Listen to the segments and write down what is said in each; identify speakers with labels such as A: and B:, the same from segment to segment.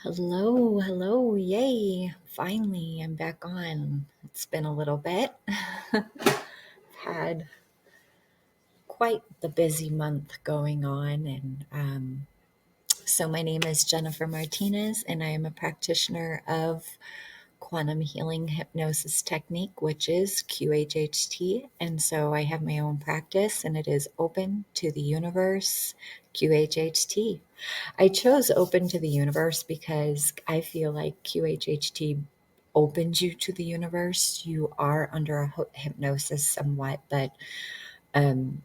A: Hello, yay. Finally, I'm back on. It's been a little bit. Had quite the busy month going on. So, my name is Jennifer Martinez, and I am a practitioner of quantum healing hypnosis technique, which is QHHT. And so, I have my own practice, and it is open to the universe, QHHT. I chose open to the universe because I feel like QHHT opens you to the universe. You are under a hypnosis somewhat, but um,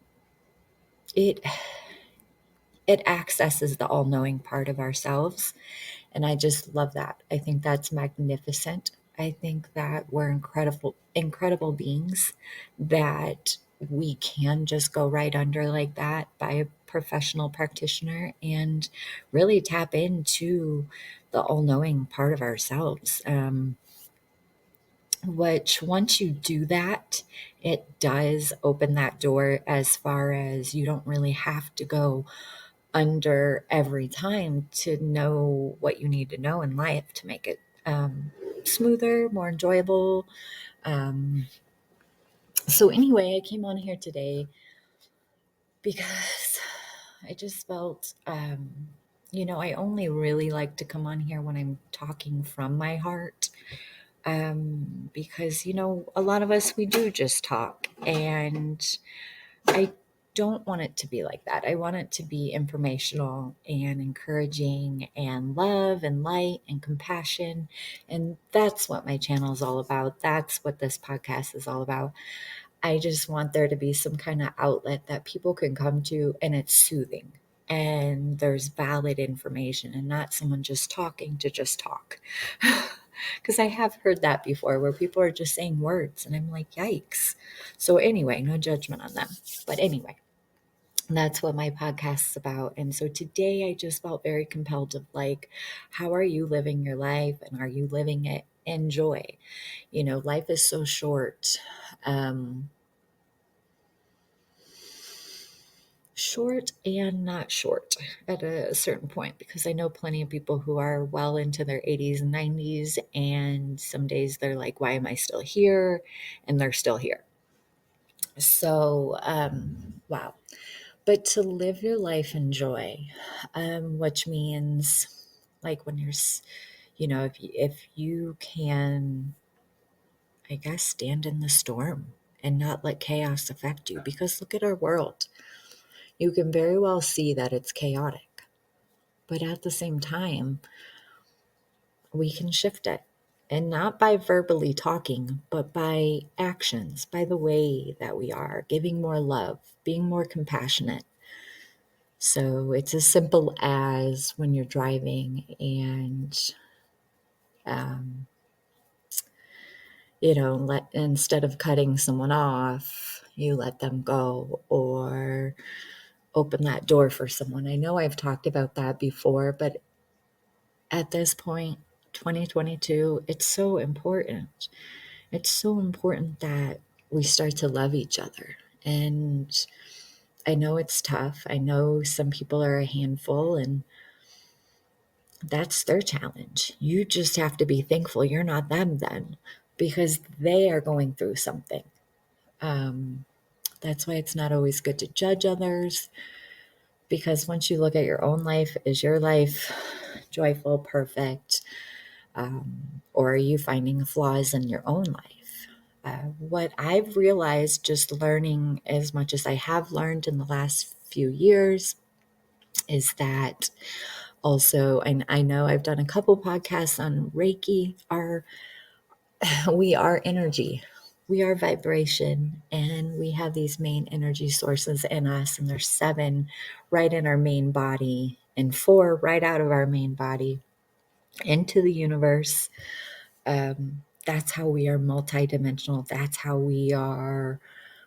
A: it it accesses the all-knowing part of ourselves, and I just love that. I think that's magnificent. I think that we're incredible beings that we can just go right under like that by a professional practitioner and really tap into the all-knowing part of ourselves. Which once you do that, it does open that door as far as you don't really have to go under every time to know what you need to know in life to make it smoother, more enjoyable. Um, so, anyway, I came on here today because I just felt, I only really like to come on here when I'm talking from my heart. Because, a lot of us, we do just talk. And I don't want it to be like that. I want it to be informational and encouraging and love and light and compassion. And that's what my channel is all about. That's what this podcast is all about. I just want there to be some kind of outlet that people can come to and it's soothing and there's valid information and not someone just talking to just talk. Because I have heard that before where people are just saying words and I'm like, yikes. So, anyway, no judgment on them. But anyway, that's what my podcast is about. And so today I just felt very compelled to like, how are you living your life and are you living it in joy? Life is so short. Um, Short and not short at a certain point because I know plenty of people who are well into their 80s and 90s, and some days they're like, why am I still here? And they're still here. So, wow. But to live your life in joy, which means like when if you can, I guess, stand in the storm and not let chaos affect you, because look at our world. You can very well see that it's chaotic. But at the same time, we can shift it. And not by verbally talking, but by actions, by the way that we are, giving more love, being more compassionate. So it's as simple as when you're driving and, um, instead of cutting someone off, you let them go or open that door for someone. I know I've talked about that before, but at this point, 2022, it's so important. It's so important that we start to love each other. And I know it's tough. I know some people are a handful and that's their challenge. You just have to be thankful you're not them then because they are going through something. Um, that's why it's not always good to judge others, because once you look at your own life, is your life joyful, perfect? Or are you finding flaws in your own life? What I've realized just learning as much as I have learned in the last few years is that also, and I know I've done a couple podcasts on Reiki, we are energy. We are vibration, and we have these main energy sources in us, and there's 7 right in our main body and 4 right out of our main body into the universe. That's how we are multidimensional. That's how we are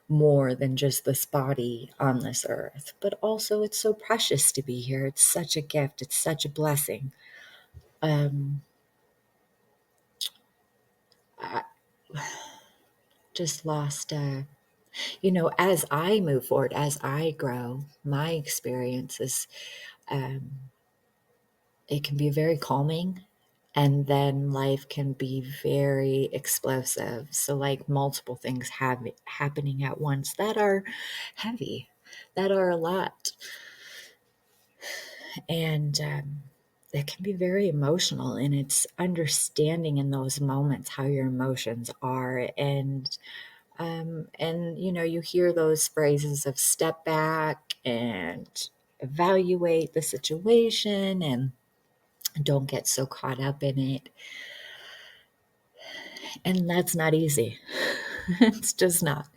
A: more than just this body on this earth. But also, it's so precious to be here. It's such a gift. It's such a blessing. Um, I just lost, as I move forward, as I grow, my experiences, um, it can be very calming, and then life can be very explosive. So, like multiple things happening at once that are heavy, that are a lot. And it can be very emotional, and it's understanding in those moments how your emotions are. And you hear those phrases of step back and evaluate the situation and don't get so caught up in it. And that's not easy. It's just not.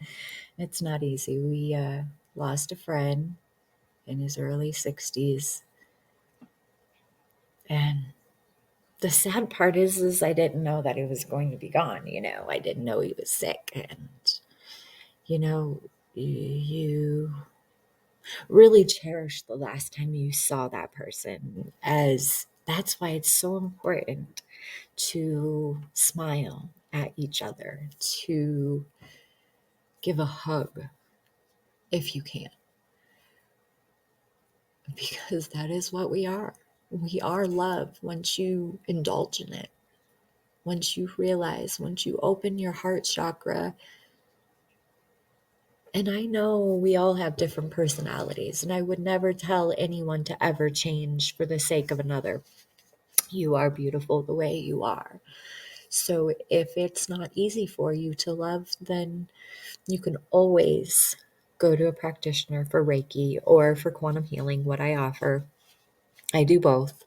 A: It's not easy. We lost a friend in his early 60s. And the sad part is I didn't know that he was going to be gone. I didn't know he was sick. And, you really cherish the last time you saw that person, as that's why it's so important to smile at each other, to give a hug if you can, because that is what we are. We are love once you indulge in it, once you realize, once you open your heart chakra. And I know we all have different personalities, and I would never tell anyone to ever change for the sake of another. You are beautiful the way you are. So if it's not easy for you to love, then you can always go to a practitioner for Reiki or for quantum healing, what I offer. I do both.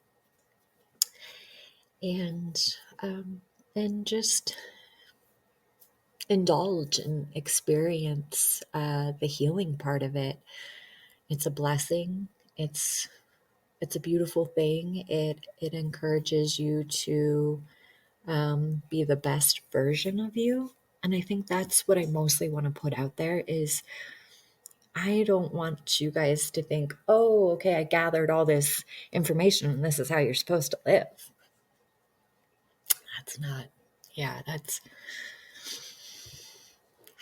A: And and just indulge and experience the healing part of it. It's a blessing. It's a beautiful thing. It encourages you to be the best version of you. And I think that's what I mostly want to put out there is I don't want you guys to think, oh, okay, I gathered all this information and this is how you're supposed to live. That's not, yeah, I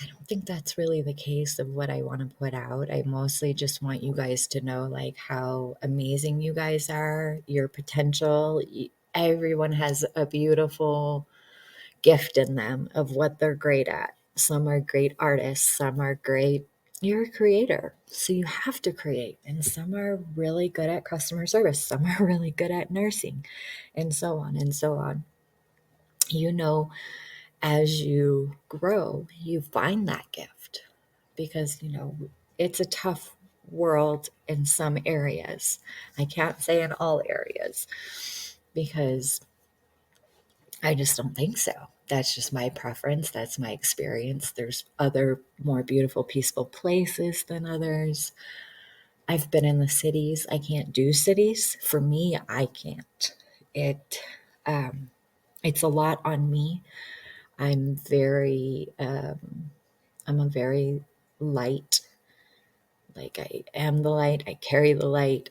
A: don't think that's really the case of what I want to put out. I mostly just want you guys to know like how amazing you guys are, your potential. Everyone has a beautiful gift in them of what they're great at. Some are great artists, some are great. You're a creator, so you have to create. And some are really good at customer service, some are really good at nursing, and so on and so on. You know, as you grow, you find that gift because, it's a tough world in some areas. I can't say in all areas because I just don't think so. That's just my preference. That's my experience. There's other more beautiful, peaceful places than others. I've been in the cities. I can't do cities. For me, I can't. It, it's a lot on me. I'm I'm a very light, like I am the light, I carry the light.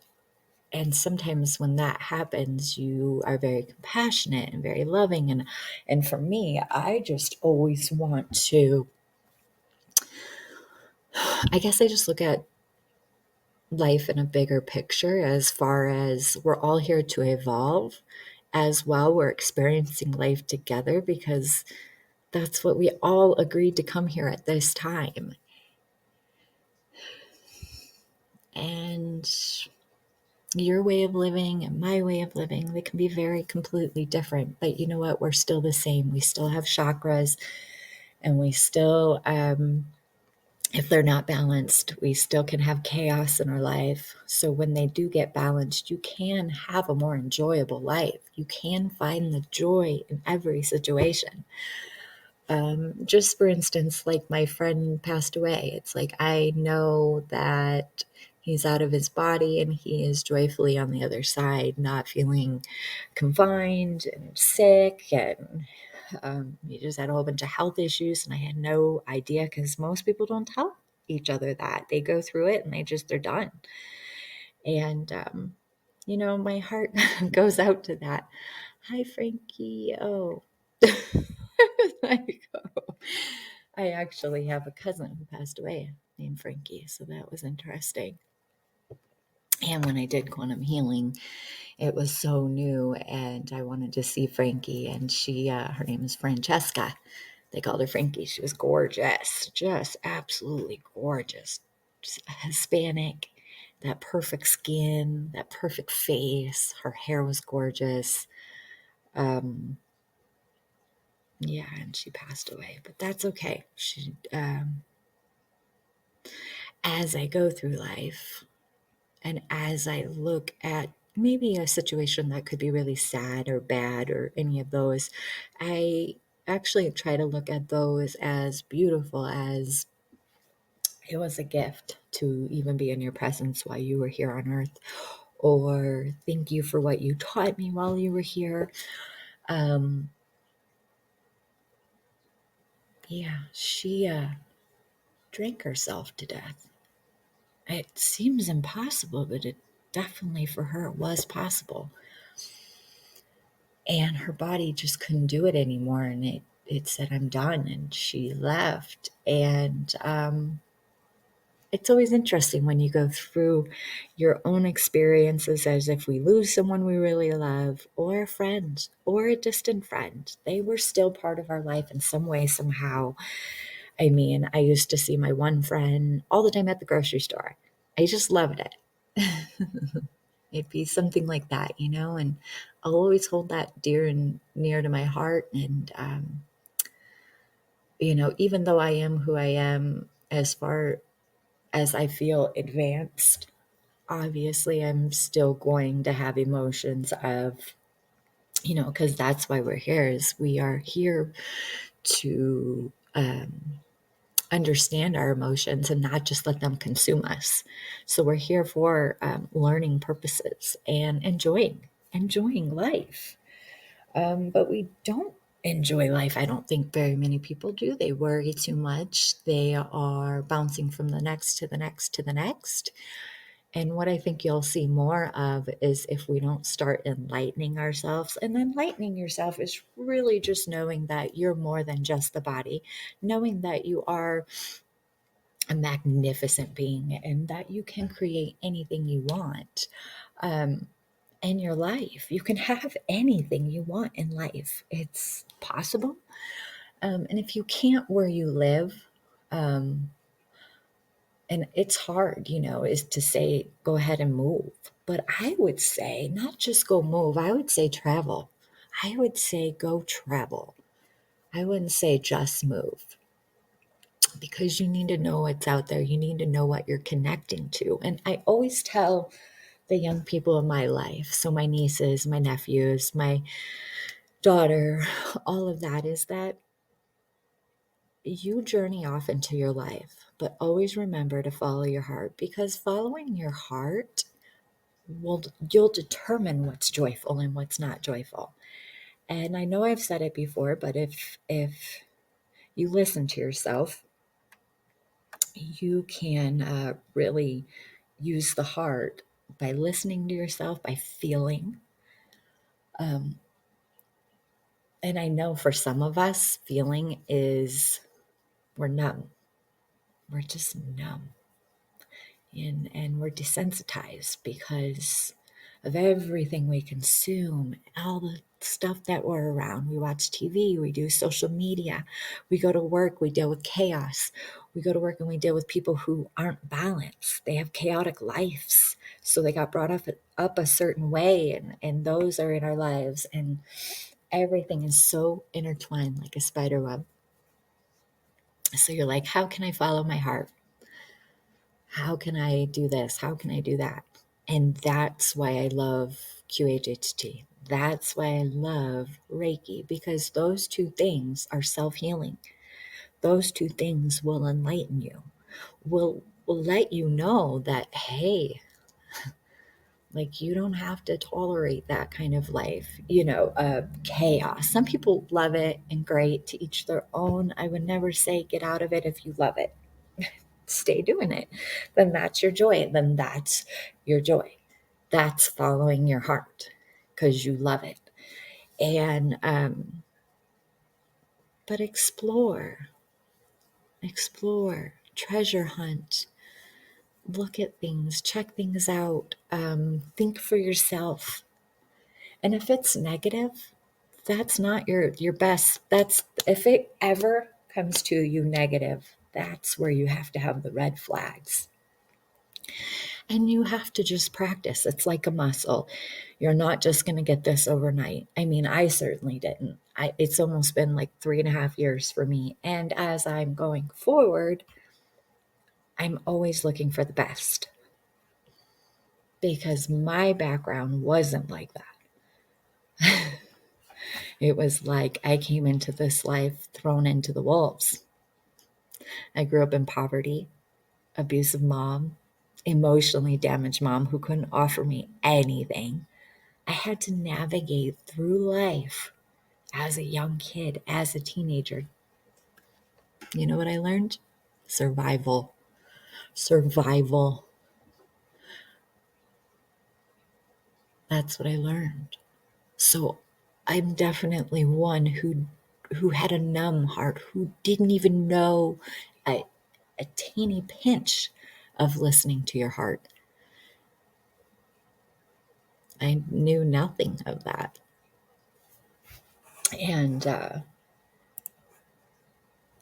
A: And sometimes when that happens, you are very compassionate and very loving. And for me, I just always want to, I guess I just look at life in a bigger picture as far as we're all here to evolve as well. We're experiencing life together because that's what we all agreed to come here at this time. And your way of living and my way of living, they can be very completely different. But you know what? We're still the same. We still have chakras, and we still, if they're not balanced, we still can have chaos in our life. So when they do get balanced, you can have a more enjoyable life. You can find the joy in every situation. Just for instance, like my friend passed away. It's like I know that he's out of his body and he is joyfully on the other side, not feeling confined and sick. And he just had a whole bunch of health issues. And I had no idea because most people don't tell each other that. They go through it and they're done. And, my heart goes out to that. Hi, Frankie. Oh. Like, oh. I actually have a cousin who passed away named Frankie, so that was interesting. And when I did quantum healing, it was so new, and I wanted to see Frankie. And her name is Francesca. They called her Frankie. She was gorgeous, just absolutely gorgeous. Just Hispanic, that perfect skin, that perfect face. Her hair was gorgeous. Um, yeah, and she passed away, but that's okay. As I go through life, and as I look at maybe a situation that could be really sad or bad or any of those, I actually try to look at those as beautiful, as it was a gift to even be in your presence while you were here on earth, or thank you for what you taught me while you were here. Um, yeah, she drank herself to death. It seems impossible, but it definitely for her it was possible. And her body just couldn't do it anymore, and it said, I'm done, and she left. And it's always interesting when you go through your own experiences, as if we lose someone we really love, or a friend, or a distant friend. They were still part of our life in some way, somehow. I mean, I used to see my one friend all the time at the grocery store. I just loved it. It'd be something like that, and I'll always hold that dear and near to my heart. And, even though I am who I am, as far as I feel advanced, obviously I'm still going to have emotions of, because that's why we're here, is we are here to understand our emotions and not just let them consume us. So we're here for learning purposes and enjoying life. But we don't enjoy life. I don't think very many people do. They worry too much. They are bouncing from the next to the next to the next. And what I think you'll see more of is if we don't start enlightening ourselves. And enlightening yourself is really just knowing that you're more than just the body, knowing that you are a magnificent being and that you can create anything you want. In your life. You can have anything you want in life. It's possible. And if you can't where you live, um, and it's hard, is to say, go ahead and move. But I would say, not just go move, I would say travel. I would say go travel. I wouldn't say just move, because you need to know what's out there. You need to know what you're connecting to. And I always tell the young people in my life, so my nieces, my nephews, my daughter, all of that, is that you journey off into your life, but always remember to follow your heart, because following your heart you'll determine what's joyful and what's not joyful. And I know I've said it before, but if you listen to yourself, you can really use the heart by listening to yourself, by feeling. Um, and I know for some of us, feeling is we're numb. We're just numb. And we're desensitized because of everything we consume, all the stuff that we're around. We watch TV, we do social media, we go to work, we deal with chaos. We go to work and we deal with people who aren't balanced. They have chaotic lives. So they got brought up a certain way, and those are in our lives. And everything is so intertwined like a spider web. So you're like, how can I follow my heart? How can I do this? How can I do that? And that's why I love QHHT. That's why I love Reiki, because those two things are self-healing. Those two things will enlighten you, will let you know that, hey, like, you don't have to tolerate that kind of life, chaos. Some people love it, and great, to each their own. I would never say get out of it. If you love it, stay doing it. Then that's your joy. Then that's your joy. That's following your heart because you love it. And, but explore, treasure hunt, look at things, check things out, think for yourself. And if it's negative, that's not your best. That's if it ever comes to you negative, that's where you have to have the red flags. And you have to just practice. It's like a muscle. You're not just going to get this overnight. I mean, I certainly didn't. It's almost been like 3.5 years for me. And as I'm going forward, I'm always looking for the best because my background wasn't like that. It was like I came into this life thrown into the wolves. I grew up in poverty, abusive mom, emotionally damaged mom who couldn't offer me anything. I had to navigate through life as a young kid, as a teenager. You know what I learned? Survival. Survival. That's what I learned. So I'm definitely one who had a numb heart, who didn't even know a, a teeny pinch of listening to your heart. I knew nothing of that. And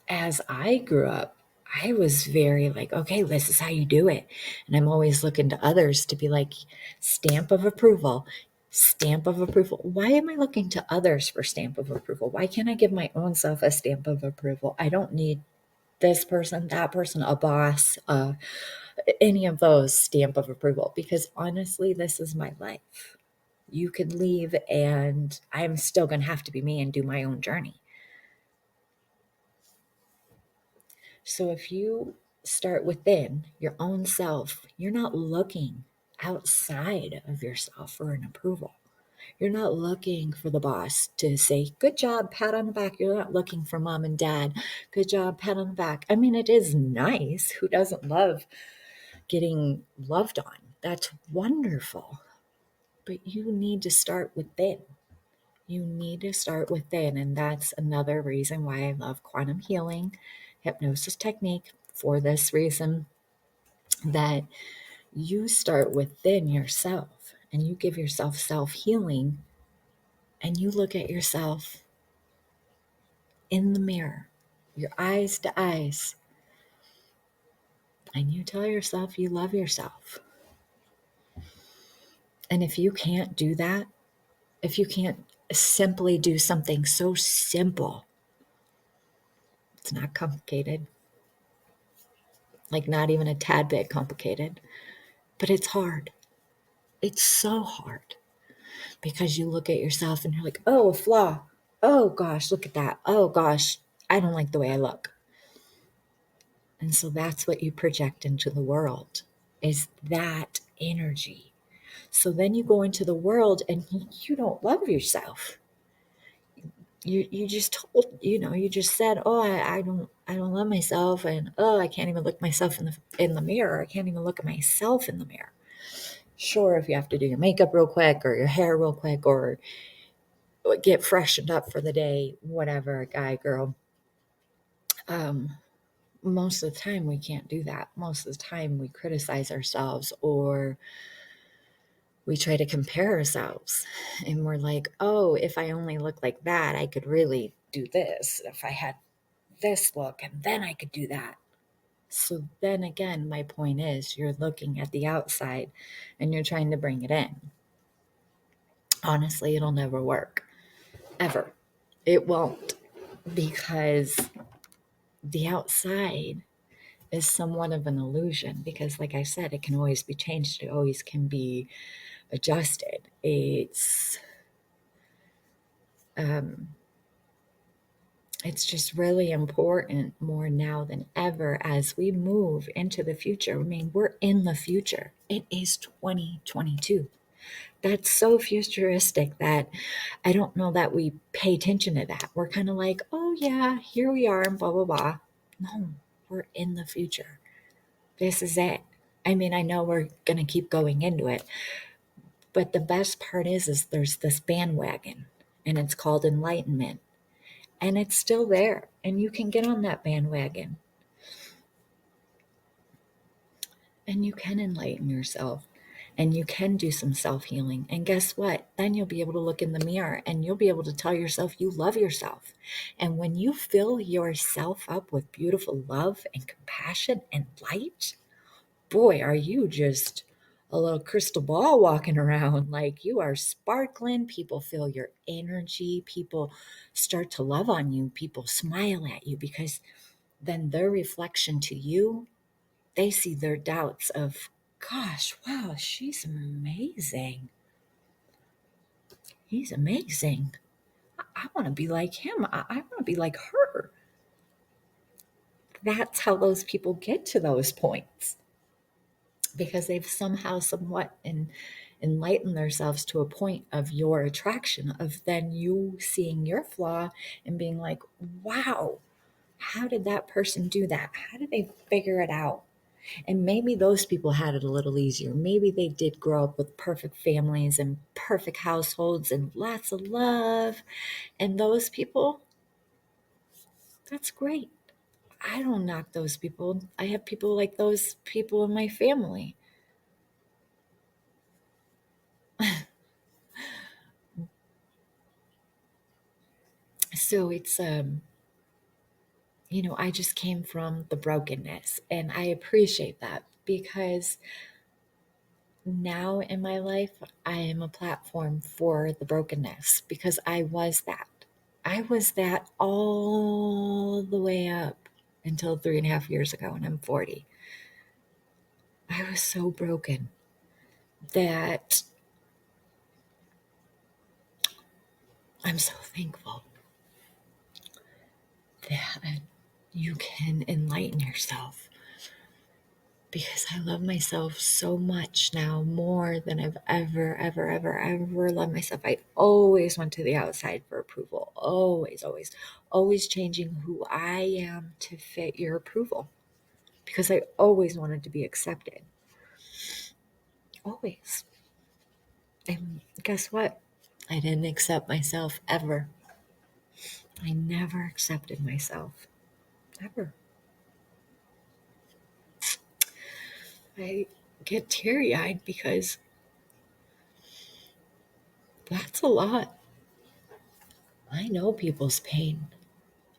A: as I grew up, I was very like, okay, this is how you do it. And I'm always looking to others to be like, stamp of approval, stamp of approval. Why am I looking to others for stamp of approval? Why can't I give my own self a stamp of approval? I don't need this person, that person, a boss, any of those stamp of approval, because honestly, this is my life. You could leave and I'm still going to have to be me and do my own journey. So if you start within your own self, you're not looking outside of yourself for an approval. You're not looking for the boss to say, good job, pat on the back. You're not looking for mom and dad, good job, pat on the back. I mean, it is nice. Who doesn't love getting loved on? That's wonderful. But you need to start within. You need to start within. And that's another reason why I love quantum healing, hypnosis technique, for this reason that you start within yourself and you give yourself self healing and you look at yourself in the mirror, your eyes to eyes, and you tell yourself you love yourself. And if you can't do that, if you can't simply do something so simple, it's not complicated, like not even a tad bit complicated, but it's hard. It's so hard because you look at yourself and you're like, oh, a flaw. Oh gosh, look at that. Oh gosh, I don't like the way I look. And so that's what you project into the world, is that energy. So then you go into the world and you don't love yourself. You just told, you just said, oh, I don't love myself, and oh, I can't even look myself in the mirror. I can't even look at myself in the mirror. Sure, if you have to do your makeup real quick or your hair real quick or get freshened up for the day, whatever, guy, girl. Most of the time we can't do that. Most of the time we criticize ourselves or we try to compare ourselves and we're like, oh, if I only look like that, I could really do this. If I had this look and then I could do that. So then again, my point is you're looking at the outside and you're trying to bring it in. Honestly, it'll never work. Ever. It won't, because the outside is somewhat of an illusion, because like I said, it can always be changed. It always can be adjusted. It's just really important more now than ever as we move into the future. I mean, we're in the future. It is 2022. That's so futuristic that I don't know that we pay attention to that. We're kind of like, oh yeah, here we are and blah, blah, blah. No, we're in the future. This is it. I mean, I know we're going to keep going into it, but the best part is there's this bandwagon and it's called enlightenment and it's still there and you can get on that bandwagon. and you can enlighten yourself, and you can do some self-healing. And guess what? Then you'll be able to look in the mirror and you'll be able to tell yourself you love yourself. And when you fill yourself up with beautiful love and compassion and light, boy, are you just a little crystal ball walking around. Like, you are sparkling. People feel your energy. People start to love on you. People smile at you, because then their reflection to you, they see their doubts of, gosh, wow, she's amazing. He's amazing. I want to be like him. I want to be like her. That's how those people get to those points, because they've somehow somewhat enlightened themselves to a point of your attraction, of then you seeing your flaw and being like, wow, how did that person do that? How did they figure it out? And maybe those people had it a little easier. Maybe they did grow up with perfect families and perfect households and lots of love. And those people, that's great. I don't knock those people. I have people like those people in my family. So it's I just came from the brokenness, and I appreciate that, because now in my life I am a platform for the brokenness, because I was that. I was that all the way up until 3.5 years ago, and I'm 40. I was so broken that I'm so thankful that you can enlighten yourself, because I love myself so much now, more than I've ever, ever, ever, ever loved myself. I always went to the outside for approval. Always, always, always changing who I am to fit your approval, because I always wanted to be accepted. Always. And guess what? I didn't accept myself ever. I never accepted myself. Ever. I get teary eyed because that's a lot. I know people's pain.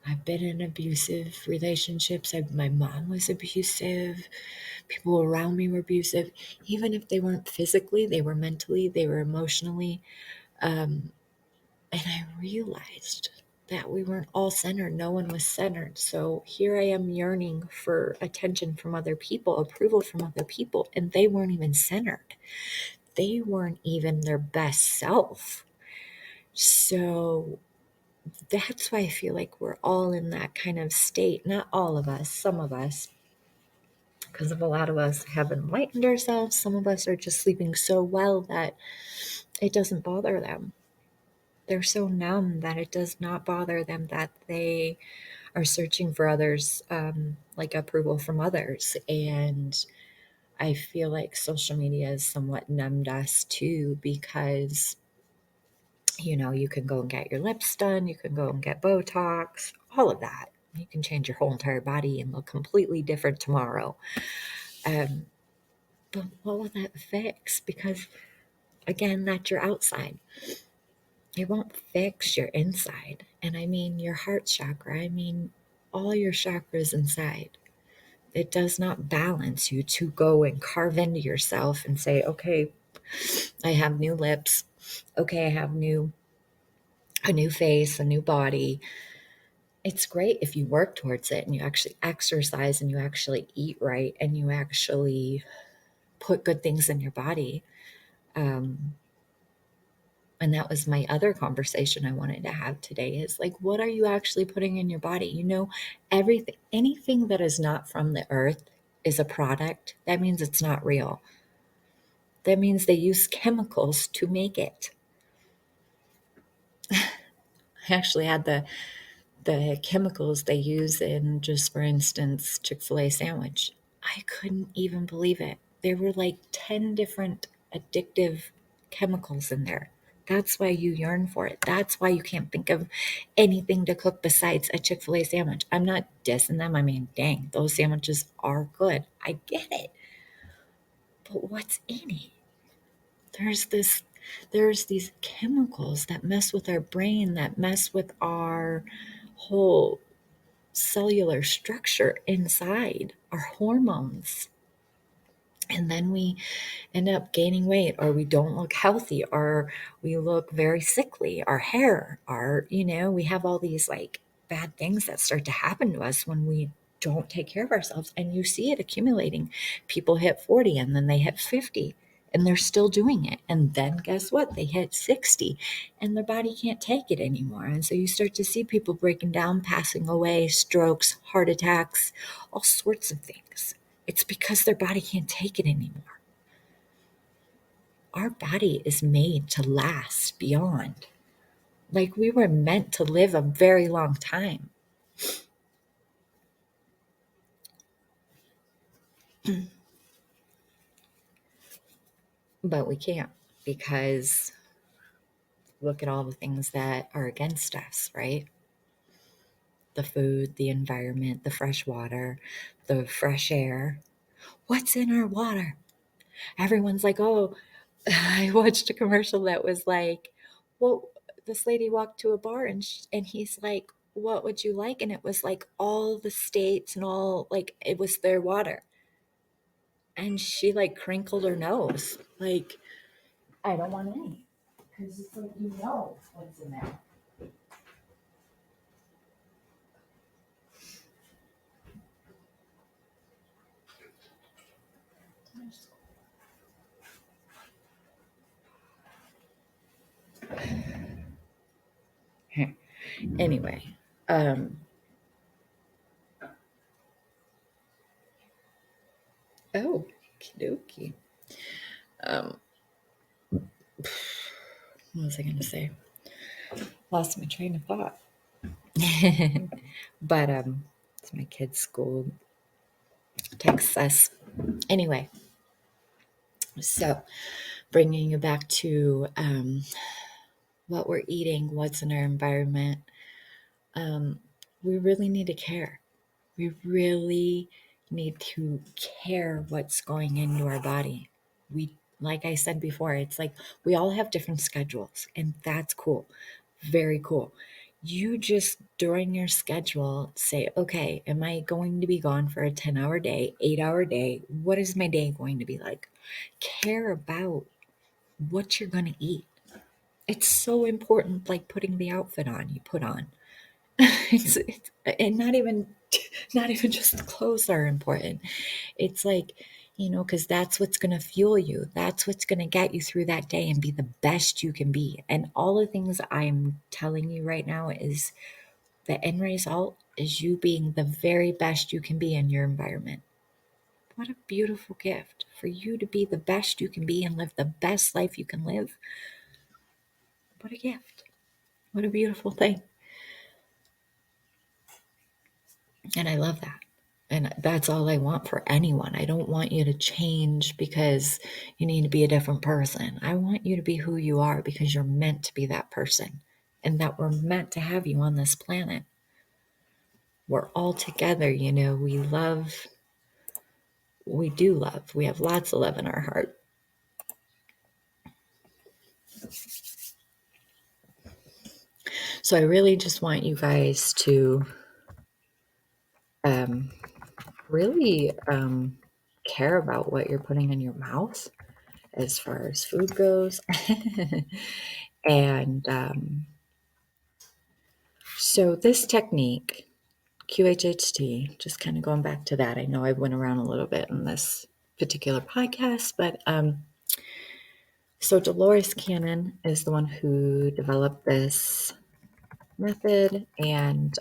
A: I've been in abusive relationships. My mom was abusive. People around me were abusive. Even if they weren't physically, they were mentally, they were emotionally. And I realized that we weren't all centered. No one was centered. So here I am yearning for attention from other people, approval from other people, and they weren't even centered. They weren't even their best self. So that's why I feel like we're all in that kind of state. Not all of us, some of us, because of a lot of us have enlightened ourselves. Some of us are just sleeping so well that it doesn't bother them. They're so numb that it does not bother them, that they are searching for others, like approval from others. And I feel like social media has somewhat numbed us too, because you can go and get your lips done, you can go and get Botox, all of that. You can change your whole entire body and look completely different tomorrow. Um, but what will that fix? Because again, that's your outside. It won't fix your inside. And I mean your heart chakra. I mean all your chakras inside. It does not balance you to go and carve into yourself and say, okay, I have new lips. Okay, I have a new face, a new body. It's great if you work towards it and you actually exercise and you actually eat right and you actually put good things in your body. Um, and that was my other conversation I wanted to have today, is like, what are you actually putting in your body? Everything, anything that is not from the earth is a product. That means it's not real. That means they use chemicals to make it. I actually had the chemicals they use in, just for instance, Chick-fil-A sandwich. I couldn't even believe it. There were like 10 different addictive chemicals in there. That's why you yearn for it. That's why you can't think of anything to cook besides a Chick-fil-A sandwich. I'm not dissing them. I mean, dang, those sandwiches are good. I get it. But what's in it? There's this there's these chemicals that mess with our brain, that mess with our whole cellular structure inside, our hormones. And then we end up gaining weight, or we don't look healthy, or we look very sickly. Our hair, we have all these like bad things that start to happen to us when we don't take care of ourselves. And you see it accumulating. People hit 40 and then they hit 50 and they're still doing it. And then guess what? They hit 60 and their body can't take it anymore. And so you start to see people breaking down, passing away, strokes, heart attacks, all sorts of things. It's because their body can't take it anymore. Our body is made to last beyond. Like we were meant to live a very long time. But we can't, because look at all the things that are against us, right? The food, the environment, the fresh water, the fresh air. What's in our water? Everyone's like, oh, I watched a commercial that was like, well, this lady walked to a bar and he's like, what would you like? And it was like all the states and all, like, it was their water. And she like crinkled her nose. Like, I don't want any. Because it's like, what's in there. Anyway, oh, kidoki. What was I going to say? Lost my train of thought. But it's my kid's school texts us. Anyway, so bringing you back to what we're eating, what's in our environment. We really need to care. We really need to care what's going into our body. Like I said before, it's like we all have different schedules, and that's cool. Very cool. You just during your schedule say, okay, am I going to be gone for a 10-hour day, 8-hour day? What is my day going to be like? Care about what you're going to eat. It's so important, like putting the outfit on you put on. it's and not even just the clothes are important. It's like, because that's what's going to fuel you. That's what's going to get you through that day and be the best you can be. And all the things I'm telling you right now is the end result is you being the very best you can be in your environment. What a beautiful gift for you to be the best you can be and live the best life you can live. What a gift. What a beautiful thing. And I love that. And that's all I want for anyone. I don't want you to change because you need to be a different person. I want you to be who you are because you're meant to be that person and that we're meant to have you on this planet. We're all together, we do love. We have lots of love in our heart. So I really just want you guys to really care about what you're putting in your mouth as far as food goes. And so this technique, QHHT, just kind of going back to that. I know I went around a little bit in this particular podcast, but so Dolores Cannon is the one who developed this method, and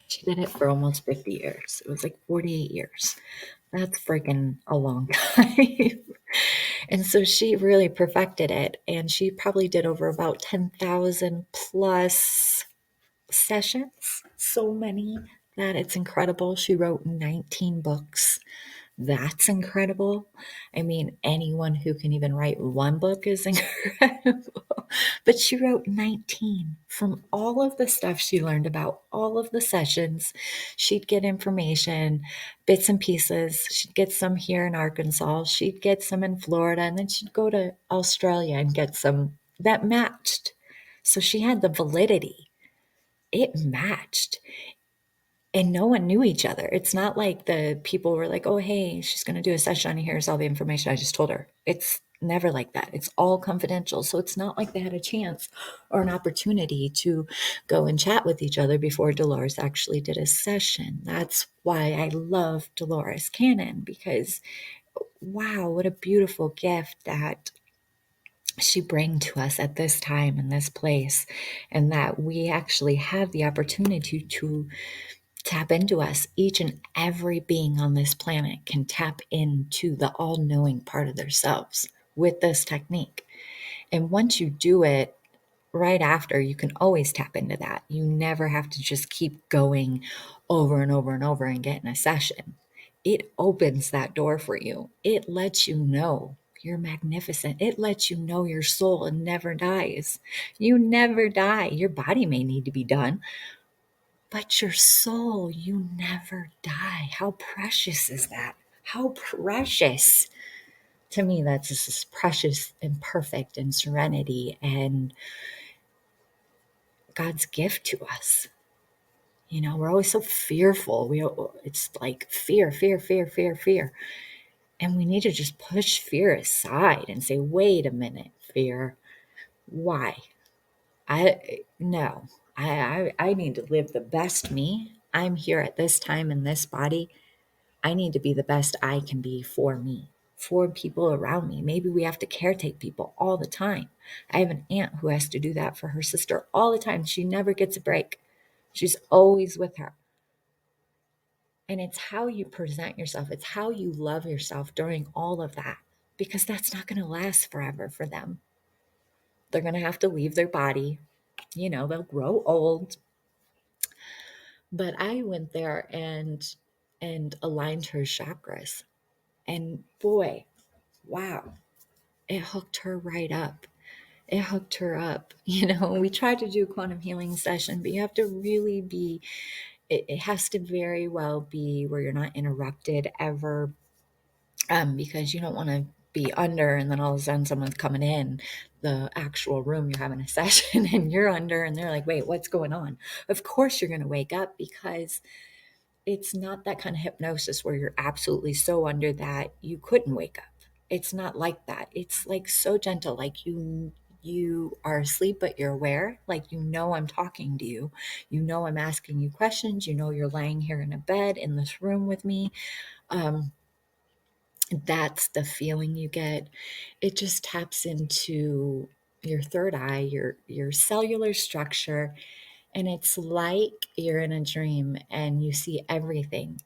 A: she did it for almost 50 years. It was like 48 years. That's freaking a long time. And so she really perfected it, and she probably did over about 10,000 plus sessions, so many that it's incredible. She wrote 19 books. That's incredible. I mean, anyone who can even write one book is incredible. But she wrote 19 from all of the stuff she learned about all of the sessions. She'd get information, bits and pieces. She'd get some here in Arkansas, she'd get some in Florida, and then she'd go to Australia and get some that matched. So she had the validity. It matched, and no one knew each other. It's not like the people were like, oh, hey, she's going to do a session on you. Here's all the information I just told her. It's never like that. It's all confidential. So it's not like they had a chance or an opportunity to go and chat with each other before Dolores actually did a session. That's why I love Dolores Cannon, because wow, what a beautiful gift that she bring to us at this time and this place, and that we actually have the opportunity to tap into us. Each and every being on this planet can tap into the all knowing part of themselves with this technique. And once you do it, right after, you can always tap into that. You never have to just keep going over and over and over and get in a session. It opens that door for you. It lets you know you're magnificent. It lets you know your soul never dies. You never die. Your body may need to be done, but your soul, you never die. How precious is that? How precious. To me, that's just as precious and perfect and serenity and God's gift to us. You know, we're always so fearful. It's like fear, fear, fear, fear, fear. And we need to just push fear aside and say, wait a minute, fear. Why? No. I need to live the best me. I'm here at this time in this body. I need to be the best I can be for me, for people around me. Maybe we have to caretake people all the time. I have an aunt who has to do that for her sister all the time. She never gets a break. She's always with her. And it's how you present yourself, it's how you love yourself during all of that, because that's not going to last forever for them. They're going to have to leave their body. You know, they'll grow old. But I went there and aligned her chakras. And boy, wow, it hooked her right up. It hooked her up. You know, we tried to do a quantum healing session, but you have to really be, it has to very well be where you're not interrupted ever, because you don't want to be under and then all of a sudden someone's coming in the actual room you're having a session and you're under and they're like, wait, what's going on? Of course you're going to wake up, because it's not that kind of hypnosis where you're absolutely so under that you couldn't wake up. It's not like that. It's like so gentle, like you are asleep but you're aware, like, you know, I'm talking to you, you know, I'm asking you questions, you know, you're laying here in a bed in this room with me. That's the feeling you get. It just taps into your third eye, your cellular structure, and it's like you're in a dream and you see everything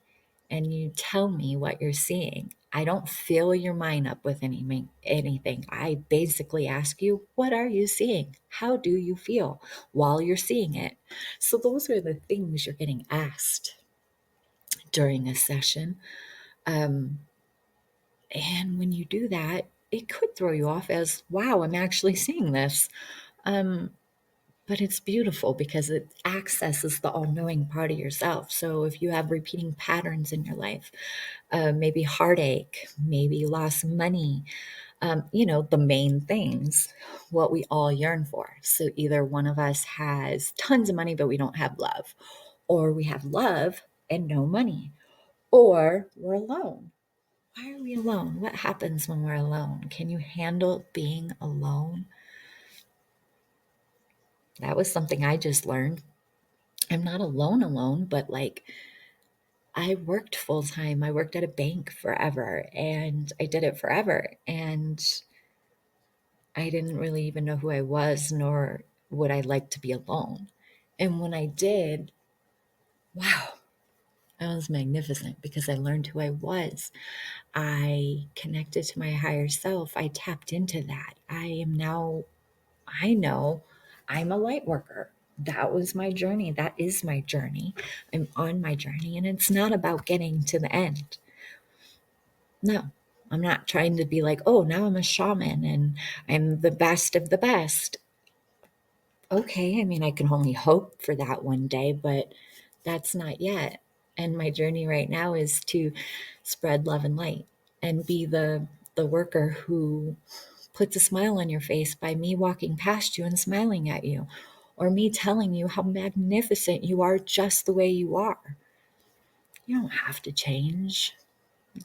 A: and you tell me what you're seeing. I don't fill your mind up with anything. I basically ask you, what are you seeing? How do you feel while you're seeing it? So those are the things you're getting asked during a session. And when you do that, it could throw you off as, wow, I'm actually seeing this. Um, but it's beautiful because it accesses the all knowing part of yourself. So if you have repeating patterns in your life, maybe heartache, maybe loss of money, you know, the main things, what we all yearn for. So either one of us has tons of money, but we don't have love, or we have love and no money, or we're alone. Why are we alone? What happens when we're alone? Can you handle being alone? That was something I just learned. I'm not alone, but like, I worked full time. I worked at a bank forever and I did it forever. And I didn't really even know who I was, nor would I like to be alone. And when I did, wow, that was magnificent because I learned who I was. I connected to my higher self. I tapped into that. I know I'm a light worker. That was my journey. That is my journey. I'm on my journey, and it's not about getting to the end. No, I'm not trying to be like, oh, now I'm a shaman and I'm the best of the best. Okay, I mean, I can only hope for that one day, but that's not yet. And my journey right now is to spread love and light and be the worker who puts a smile on your face by me walking past you and smiling at you, or me telling you how magnificent you are just the way you are. You don't have to change.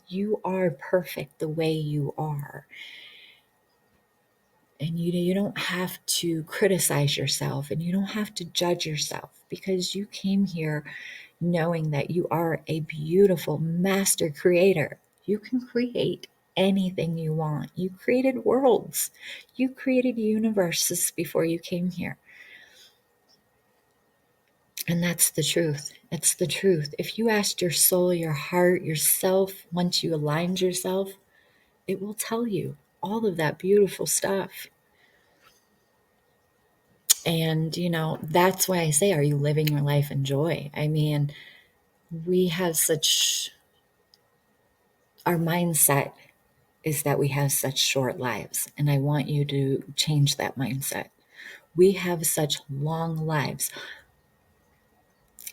A: You are perfect the way you are. And you don't have to criticize yourself and you don't have to judge yourself because you came here knowing that you are a beautiful master creator. You can create anything you want. You created worlds, you created universes before you came here. And that's the truth. It's the truth. If you asked your soul, your heart, yourself, once you aligned yourself, it will tell you all of that beautiful stuff. And, that's why I say, are you living your life in joy? I mean, we have our mindset is that we have such short lives. And I want you to change that mindset. We have such long lives,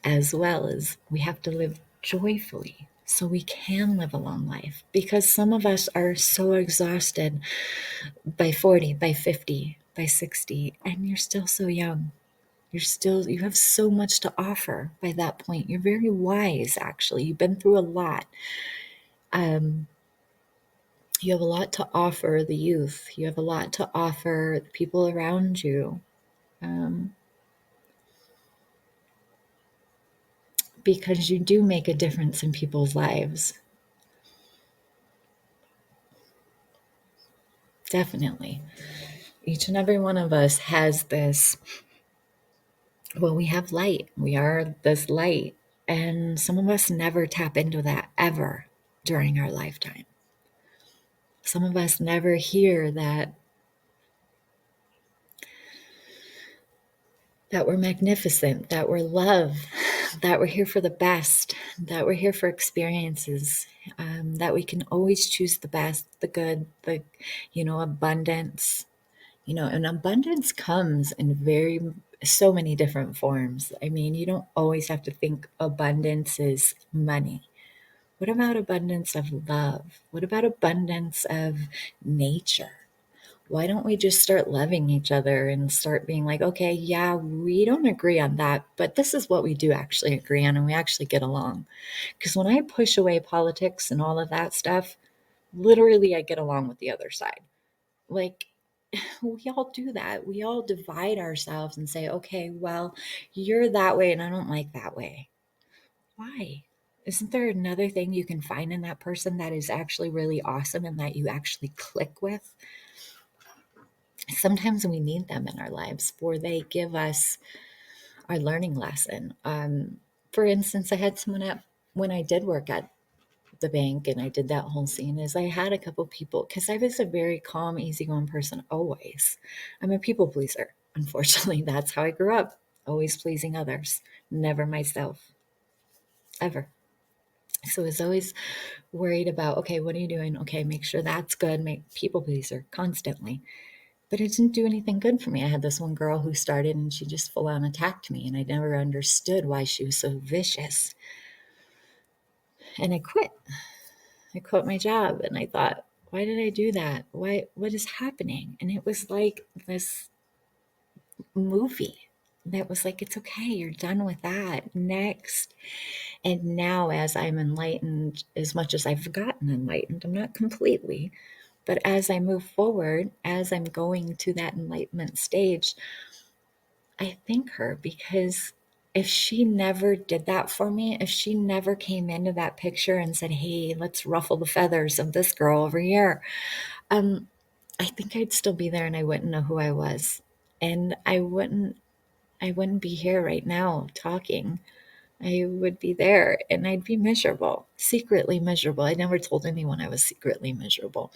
A: as well as we have to live joyfully so we can live a long life. Because some of us are so exhausted by 40, by 50, by 60, and you're still so young. You have so much to offer by that point. You're very wise, actually. You've been through a lot. Um, you have a lot to offer the youth. You have a lot to offer the people around you. Um, because you do make a difference in people's lives. Definitely. Each and every one of us has this, well, we have light. We are this light. And some of us never tap into that ever during our lifetime. Some of us never hear that we're magnificent, that we're love, that we're here for the best, that we're here for experiences, that we can always choose the best, the good, abundance. And abundance comes in so many different forms. I mean, you don't always have to think abundance is money. What about abundance of love? What about abundance of nature? Why don't we just start loving each other and start being like, okay, yeah, we don't agree on that, but this is what we do actually agree on and we actually get along. Because when I push away politics and all of that stuff, literally I get along with the other side. Like, we all do that. We all divide ourselves and say, okay, well, you're that way and I don't like that way. Why? Isn't there another thing you can find in that person that is actually really awesome and that you actually click with? Sometimes we need them in our lives where they give us our learning lesson. For instance, I had someone when I did work at the bank and I did that whole scene is I had a couple people because I was a very calm, easygoing person always. I'm a people pleaser. Unfortunately, that's how I grew up, always pleasing others, never myself, ever. So I was always worried about, okay, what are you doing? Okay, make sure that's good. Make people pleaser constantly. But it didn't do anything good for me. I had this one girl who started and she just full on attacked me, and I never understood why she was so vicious. And I quit. I quit my job and I thought, why did I do that? What is happening? And it was like this movie that was like, it's okay, you're done with that. Next. And now, as I'm enlightened, as much as I've gotten enlightened, I'm not completely, but as I move forward, as I'm going to that enlightenment stage, I thank her because if she never did that for me, if she never came into that picture and said, hey, let's ruffle the feathers of this girl over here, um, I think I'd still be there and I wouldn't know who I was. And I wouldn't be here right now talking. I would be there and I'd be miserable, secretly miserable. I never told anyone I was secretly miserable.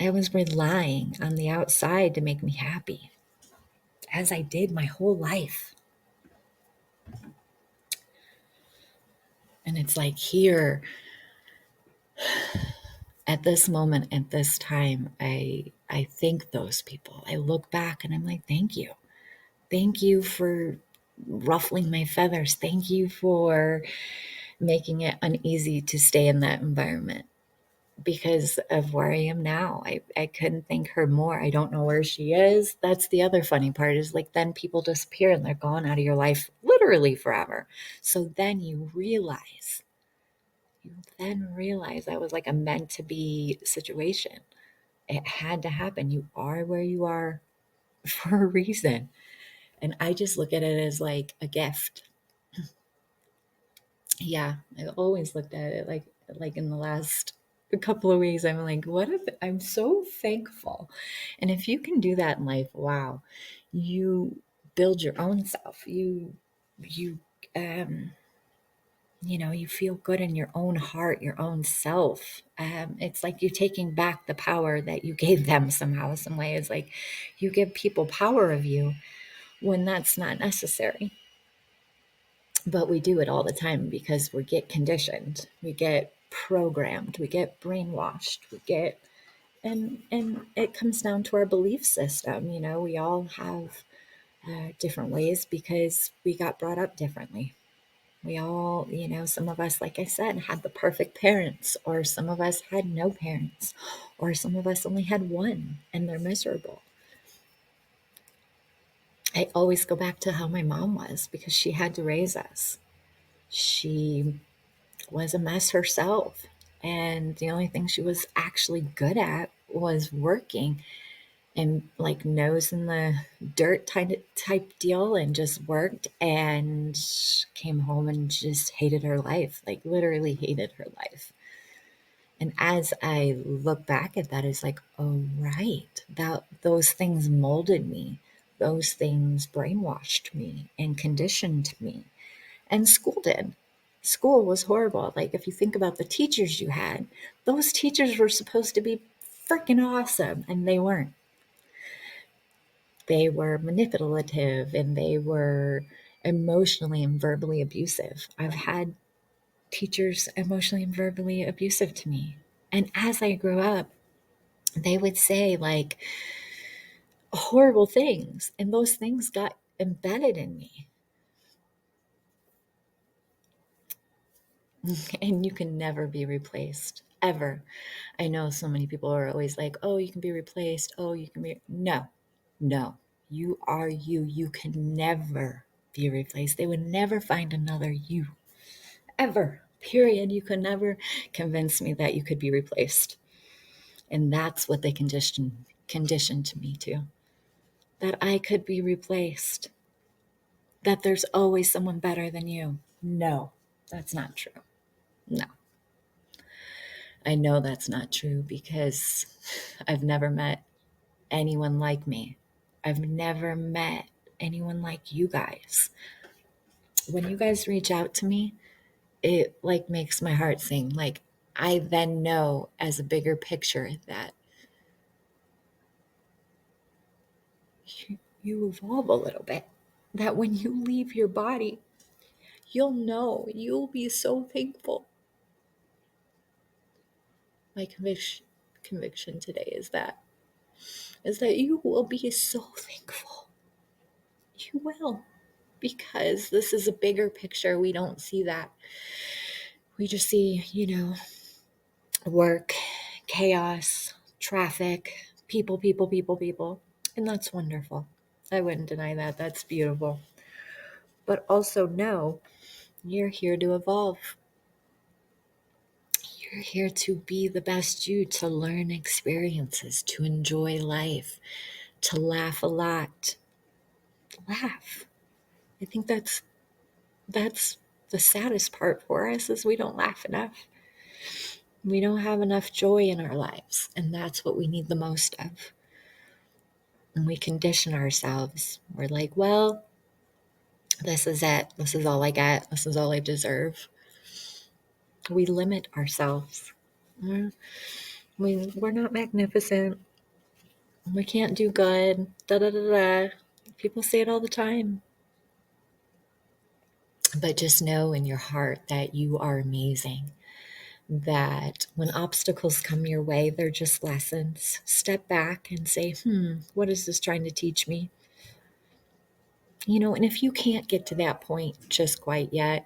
A: I was relying on the outside to make me happy, as I did my whole life. And it's like here, At this moment, at this time, I thank those people. I look back and I'm like, thank you. Thank you for ruffling my feathers. Thank you for making it uneasy to stay in that environment because of where I am now. I couldn't thank her more. I don't know where she is. That's the other funny part is like then people disappear and they're gone out of your life literally forever. So then you then realize that was like a meant to be situation. It had to happen. You are where you are for a reason. And I just look at it as like a gift. Yeah, I've always looked at it like in the last couple of weeks, I'm like, what if I'm so thankful. And if you can do that in life, wow, you build your own self. You um you feel good in your own heart, your own self. It's like you taking back the power that you gave them somehow, some way. It's like you give people power of you when that's not necessary. But we do it all the time because we get conditioned, we get programmed, we get brainwashed, we get and it comes down to our belief system. We all have different ways because we got brought up differently. We all, some of us, like I said, had the perfect parents, or some of us had no parents, or some of us only had one and they're miserable. I always go back to how my mom was because she had to raise us. She was a mess herself. And the only thing she was actually good at was working and like nose in the dirt type deal and just worked and came home and just hated her life, like literally hated her life. And as I look back at that, it's like, oh, right, that those things molded me. Those things brainwashed me and conditioned me. And school did. School was horrible. Like, if you think about the teachers you had, those teachers were supposed to be freaking awesome, and they weren't. They were manipulative and they were emotionally and verbally abusive. I've had teachers emotionally and verbally abusive to me. And as I grew up, they would say like horrible things, and those things got embedded in me. And you can never be replaced, ever. I know so many people are always like, oh, you can be replaced. Oh, you can be. No, no. You are you. You can never be replaced. They would never find another you, ever. Period. You could never convince me that you could be replaced. And that's what they conditioned me to. That I could be replaced. That there's always someone better than you. No, that's not true. No. I know that's not true because I've never met anyone like me. I've never met anyone like you guys. When you guys reach out to me, it like makes my heart sing. Like I then know as a bigger picture that you evolve a little bit. That when you leave your body, you'll know, you'll be so thankful. My conviction today is that you will be so thankful. You will, because this is a bigger picture. We don't see that. We just see, work, chaos, traffic, people, people, people, people. And that's wonderful. I wouldn't deny that. That's beautiful. But also know you're here to evolve. You're here to be the best you, to learn experiences, to enjoy life, to laugh a lot. Laugh. I think that's the saddest part for us is we don't laugh enough. We don't have enough joy in our lives, and that's what we need the most of. And we condition ourselves. We're like, well, this is it. This is all I get. This is all I deserve. We limit ourselves. We're not magnificent. We can't do good. Da da da da. People say it all the time. But just know in your heart that you are amazing, that when obstacles come your way, they're just lessons. Step back and say, what is this trying to teach me? And if you can't get to that point just quite yet,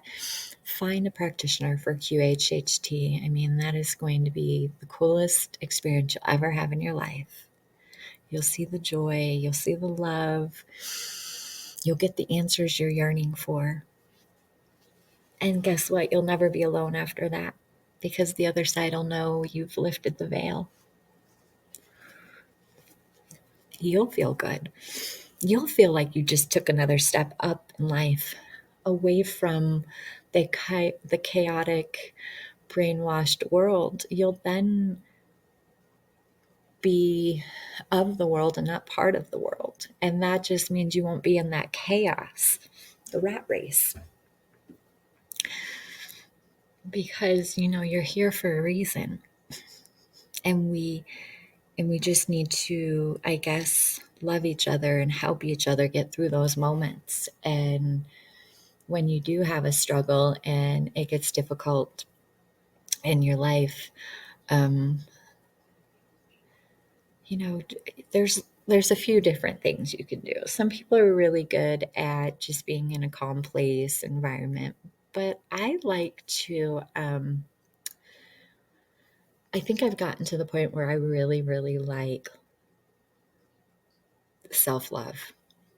A: find a practitioner for QHHT. I mean, that is going to be the coolest experience you'll ever have in your life. You'll see the joy, you'll see the love, you'll get the answers you're yearning for. And guess what? You'll never be alone after that because the other side will know you've lifted the veil. You'll feel good. You'll feel like you just took another step up in life, away from the chaotic, brainwashed world. You'll then be of the world and not part of the world. And that just means you won't be in that chaos, the rat race. Because, you're here for a reason. And we just need to, I guess, love each other and help each other get through those moments. And when you do have a struggle and it gets difficult in your life, um, there's a few different things you can do. Some people are really good at just being in a calm place environment, but I like to. I think I've gotten to the point where I really, really like self love.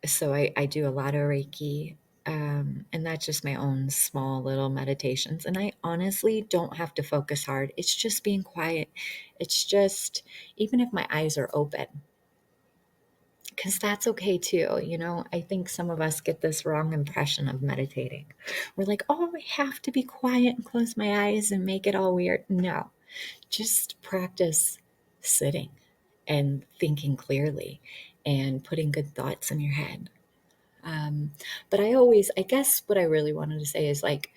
A: So I do a lot of Reiki, and that's just my own small little meditations. And I honestly don't have to focus hard. It's just being quiet. It's just, even if my eyes are open, because that's okay too. I think some of us get this wrong impression of meditating. We're like, oh, I have to be quiet and close my eyes and make it all weird. No, just practice sitting and thinking clearly and putting good thoughts in your head. But I guess what I really wanted to say is like,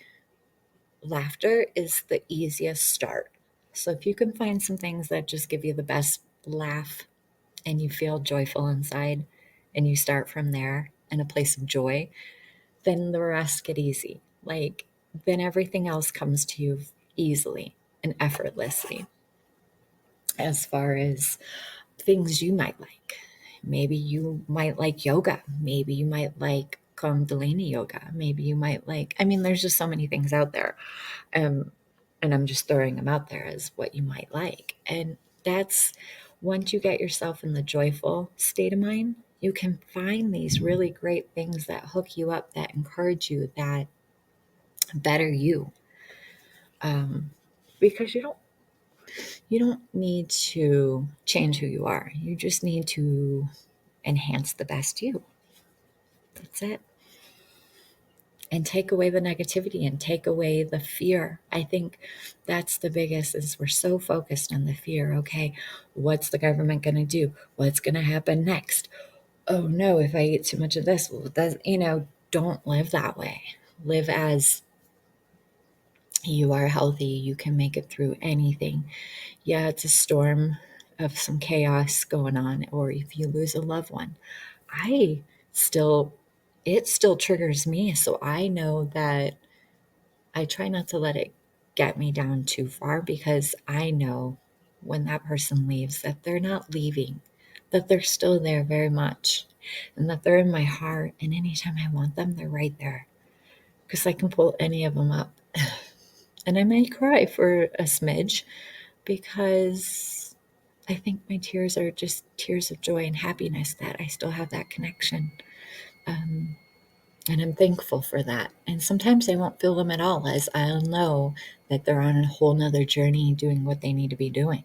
A: laughter is the easiest start. So if you can find some things that just give you the best laugh and you feel joyful inside and you start from there in a place of joy, then the rest get easy. Like, then everything else comes to you easily and effortlessly. As far as things you might like, maybe you might like yoga, maybe you might like Kundalini yoga, maybe you might like, I mean, there's just so many things out there. Um, and I'm just throwing them out there as what you might like. And that's, once you get yourself in the joyful state of mind, you can find these really great things that hook you up, that encourage you, that better you. Because you don't need to change who you are. You just need to enhance the best you. That's it. And take away the negativity and take away the fear. I think that's the biggest, is we're so focused on the fear. Okay, what's the government going to do? What's going to happen next? Oh no, if I eat too much of this, well, don't live that way. Live as you are healthy. You can make it through anything. Yeah, it's a storm of some chaos going on, or if you lose a loved one. I still, it still triggers me. So I know that I try not to let it get me down too far, because I know when that person leaves that they're not leaving, that they're still there very much, and that they're in my heart. And anytime I want them, they're right there, because I can pull any of them up. And I may cry for a smidge, because I think my tears are just tears of joy and happiness that I still have that connection. Um, and I'm thankful for that. And sometimes I won't feel them at all, as I'll know that they're on a whole nother journey doing what they need to be doing.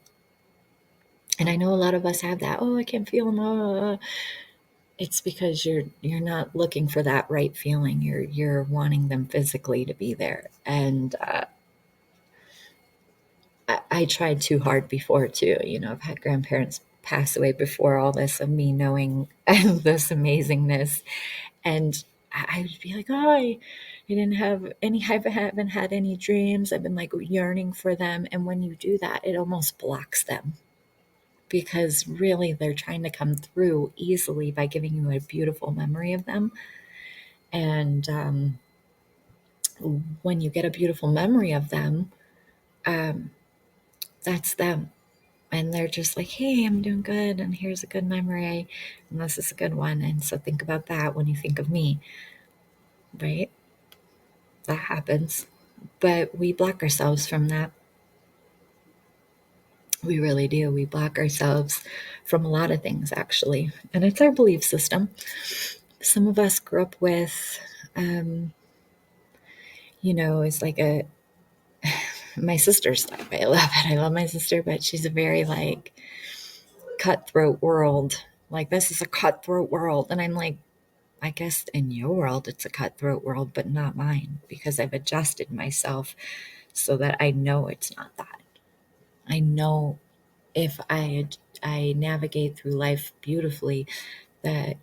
A: And I know a lot of us have that. Oh, I can't feel them. It's because you're not looking for that right feeling. You're wanting them physically to be there. And I tried too hard before too. I've had grandparents pass away before all this, of me knowing this amazingness. And I would be like, oh, I haven't had any dreams. I've been like yearning for them. And when you do that, it almost blocks them, because really they're trying to come through easily by giving you a beautiful memory of them. And when you get a beautiful memory of them, that's them. And they're just like, hey, I'm doing good, and here's a good memory, and this is a good one. And so think about that when you think of me, right? That happens. But we block ourselves from that. We really do. We block ourselves from a lot of things, actually. And it's our belief system. Some of us grew up with, um, it's like my sister's like, I love it. I love my sister, but she's a very like cutthroat world. Like, this is a cutthroat world. And I'm like, I guess in your world, it's a cutthroat world, but not mine, because I've adjusted myself so that I know it's not that. I know if I navigate through life beautifully, that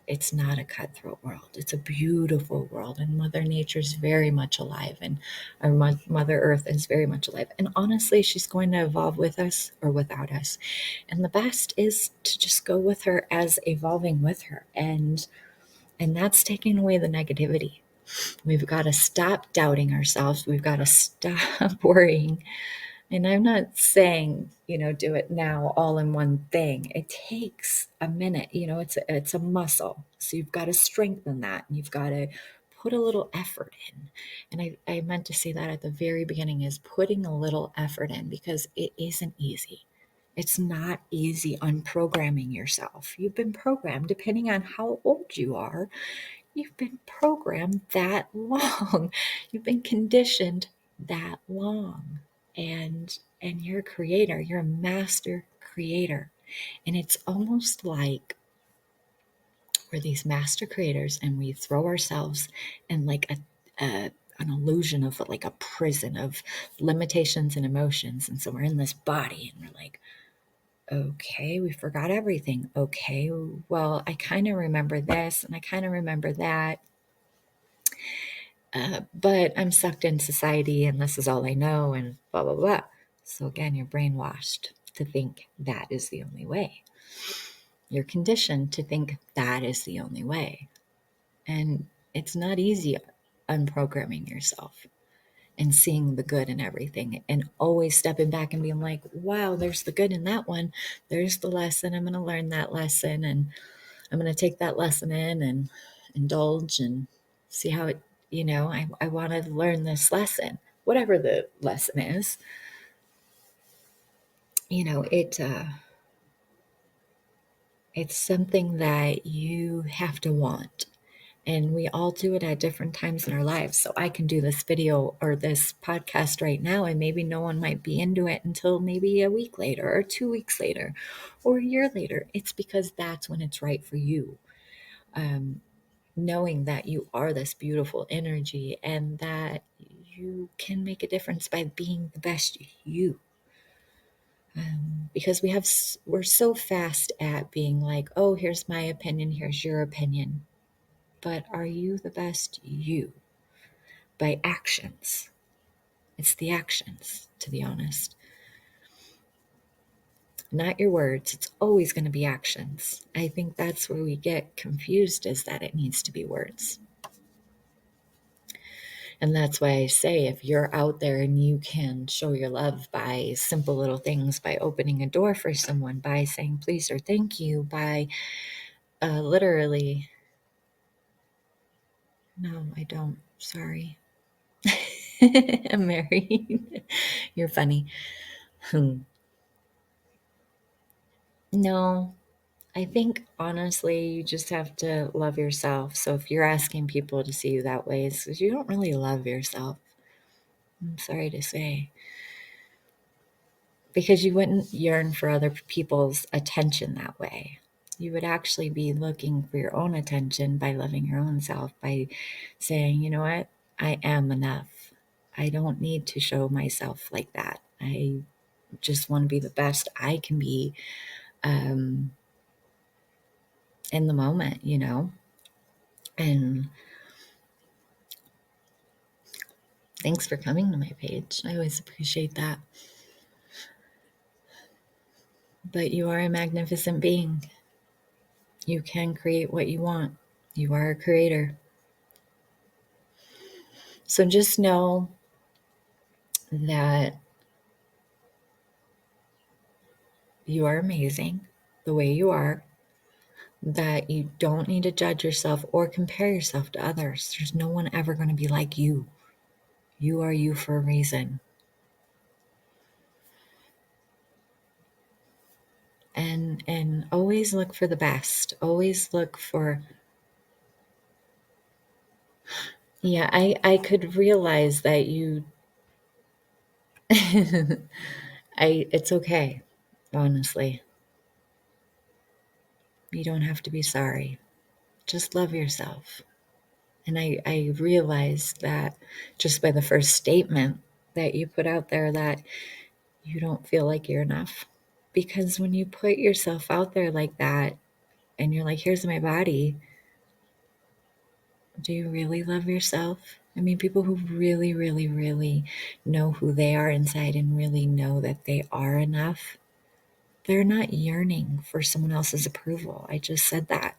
A: it's not a cutthroat world. It's a beautiful world, and Mother Nature's very much alive, and our Mother Earth is very much alive. And honestly, she's going to evolve with us or without us. And the best is to just go with her as evolving with her, and that's taking away the negativity. We've got to stop doubting ourselves. We've got to stop worrying. And I'm not saying, do it now all in one thing. It takes a minute. It's a muscle. So you've got to strengthen that, and you've got to put a little effort in. And I meant to say that at the very beginning, is putting a little effort in, because it isn't easy. It's not easy unprogramming yourself. You've been programmed, depending on how old you are, you've been programmed that long. You've been conditioned that long. And you're a creator. You're a master creator. And it's almost like we're these master creators, and we throw ourselves in like an illusion of like a prison of limitations and emotions. And so we're in this body, and we're like, okay, we forgot everything. Okay, well, I kind of remember this and I kind of remember that. But I'm sucked in society, and this is all I know, and blah, blah, blah. So again, you're brainwashed to think that is the only way. You're conditioned to think that is the only way. And it's not easy unprogramming yourself and seeing the good in everything, and always stepping back and being like, wow, there's the good in that one. There's the lesson. I'm going to learn that lesson, and I'm going to take that lesson in and indulge and see how it, I want to learn this lesson, whatever the lesson is. It's something that you have to want. And we all do it at different times in our lives. So I can do this video or this podcast right now, and maybe no one might be into it until maybe a week later, or 2 weeks later, or a year later. It's because that's when it's right for you. Knowing that you are this beautiful energy, and that you can make a difference by being the best you. Because we're so fast at being like, oh, here's my opinion, here's your opinion. But are you the best you? By actions. It's the actions, to be honest. Not your words. It's always going to be actions. I think that's where we get confused, is that it needs to be words. And that's why I say, if you're out there and you can show your love by simple little things, by opening a door for someone, by saying please or thank you, by literally, no, I don't. Sorry. I'm married. You're funny. No, I think honestly, you just have to love yourself. So if you're asking people to see you that way, it's because you don't really love yourself. I'm sorry to say. Because you wouldn't yearn for other people's attention that way. You would actually be looking for your own attention by loving your own self, by saying, you know what, I am enough. I don't need to show myself like that. I just want to be the best I can be in the moment, And thanks for coming to my page. I always appreciate that. But you are a magnificent being. You can create what you want. You are a creator. So just know that you are amazing the way you are, that you don't need to judge yourself or compare yourself to others. There's no one ever going to be like you. You are you for a reason. And always look for the best. Always look for, yeah, I could realize that you it's okay. Honestly. You don't have to be sorry. Just love yourself. And I realized that just by the first statement that you put out there that you don't feel like you're enough. Because when you put yourself out there like that and you're like, here's my body, do you really love yourself? I mean, people who really, really, really know who they are inside and really know that they are enough, they're not yearning for someone else's approval. I just said that.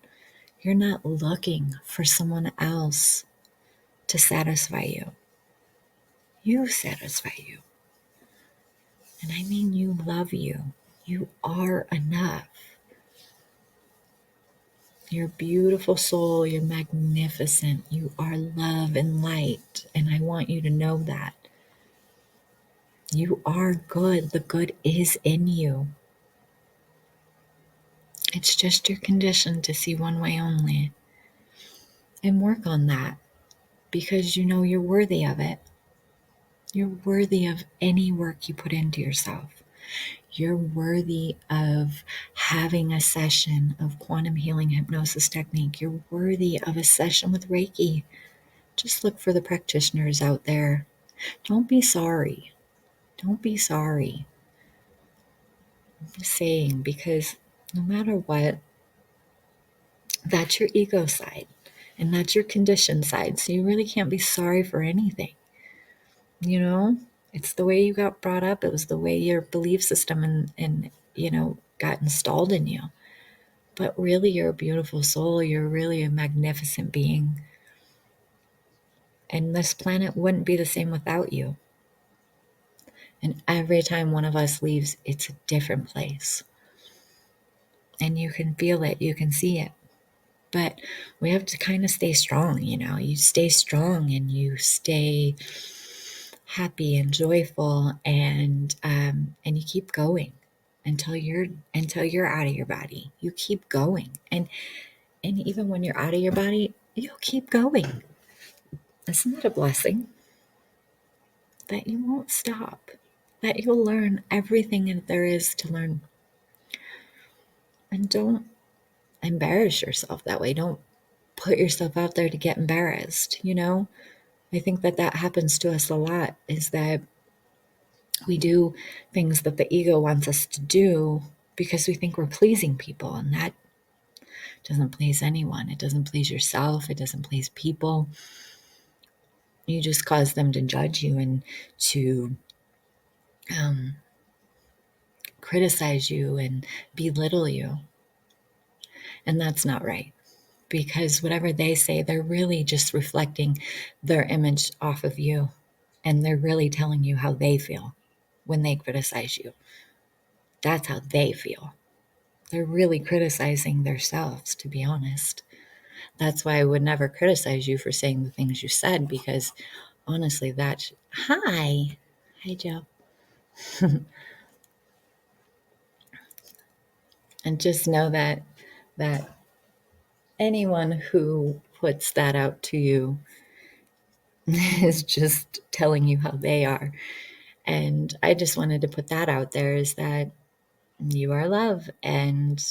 A: You're not looking for someone else to satisfy you. You satisfy you. And I mean, you love you. You are enough. You're a beautiful soul. You're magnificent. You are love and light. And I want you to know that. You are good. The good is in you. It's just your condition to see one way only. And work on that because you know you're worthy of it. You're worthy of any work you put into yourself. You're worthy of having a session of quantum healing hypnosis technique. You're worthy of a session with Reiki. Just look for the practitioners out there. Don't be sorry. Don't be sorry. I'm just saying, because no matter what, that's your ego side and that's your conditioned side. So you really can't be sorry for anything. You know, it's the way you got brought up. It was the way your belief system and got installed in you. But really, you're a beautiful soul. You're really a magnificent being. And this planet wouldn't be the same without you. And every time one of us leaves, it's a different place. And you can feel it, you can see it. But we have to kind of stay strong, You stay strong and you stay happy and joyful, and you keep going until you're out of your body. You keep going, and even when you're out of your body, you'll keep going. Isn't that a blessing? That you won't stop, that you'll learn everything that there is to learn. And don't embarrass yourself that way. Don't put yourself out there to get embarrassed, I think that happens to us a lot, is that we do things that the ego wants us to do because we think we're pleasing people, and that doesn't please anyone. It doesn't please yourself. It doesn't please people. You just cause them to judge you and to criticize you and belittle you. And that's not right, because whatever they say, they're really just reflecting their image off of you. And they're really telling you how they feel when they criticize you. That's how they feel. They're really criticizing themselves, to be honest. That's why I would never criticize you for saying the things you said, because honestly, hi. Hi, Joe. And just know that anyone who puts that out to you is just telling you how they are. And I just wanted to put that out there, is that you are love, and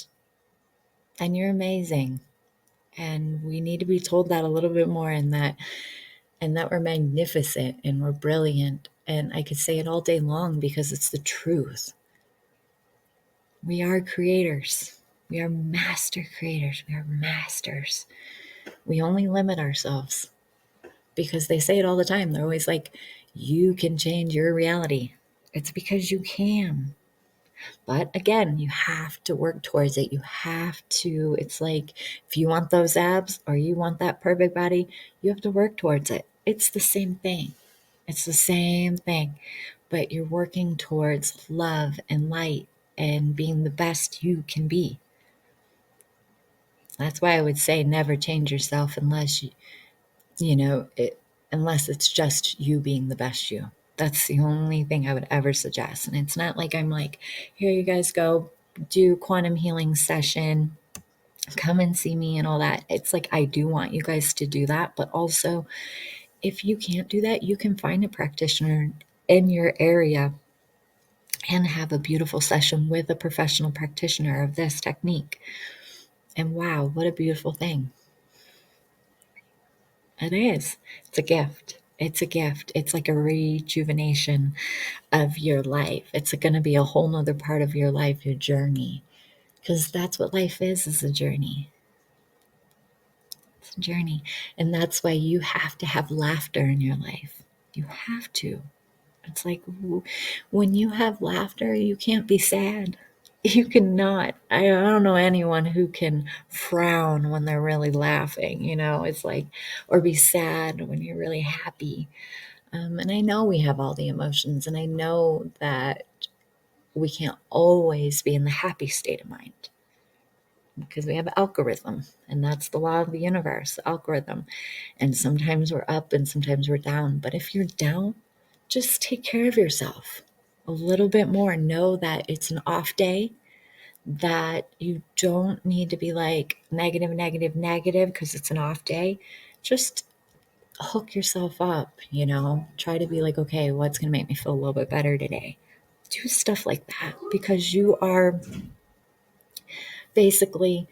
A: you're amazing. And we need to be told that a little bit more, and that we're magnificent and we're brilliant. And I could say it all day long because it's the truth. We are creators. We are master creators. We are masters. We only limit ourselves because they say it all the time. They're always like, you can change your reality. It's because you can. But again, you have to work towards it. You have to, it's like, if you want those abs or you want that perfect body, you have to work towards it. It's the same thing. It's the same thing, but you're working towards love and light and being the best you can be. That's why I would say never change yourself unless unless it's just you being the best you. That's the only thing I would ever suggest. And it's not like I'm like, here you guys go, do quantum healing session, come and see me and all that. It's like I do want you guys to do that, but also if you can't do that, you can find a practitioner in your area and have a beautiful session with a professional practitioner of this technique. And wow, what a beautiful thing. It is. It's a gift. It's a gift. It's like a rejuvenation of your life. It's going to be a whole nother part of your life, your journey. Because that's what life is a journey. It's a journey. And that's why you have to have laughter in your life. You have to. It's like when you have laughter, you can't be sad. You cannot. I don't know anyone who can frown when they're really laughing, it's like, or be sad when you're really happy. And I know we have all the emotions, and I know that we can't always be in the happy state of mind because we have algorithm, and that's the law of the universe, algorithm. And sometimes we're up and sometimes we're down. But if you're down, just take care of yourself a little bit more. Know that it's an off day, that you don't need to be like negative, negative, negative because it's an off day. Just hook yourself up, try to be like, okay, what's going to make me feel a little bit better today? Do stuff like that because you are basically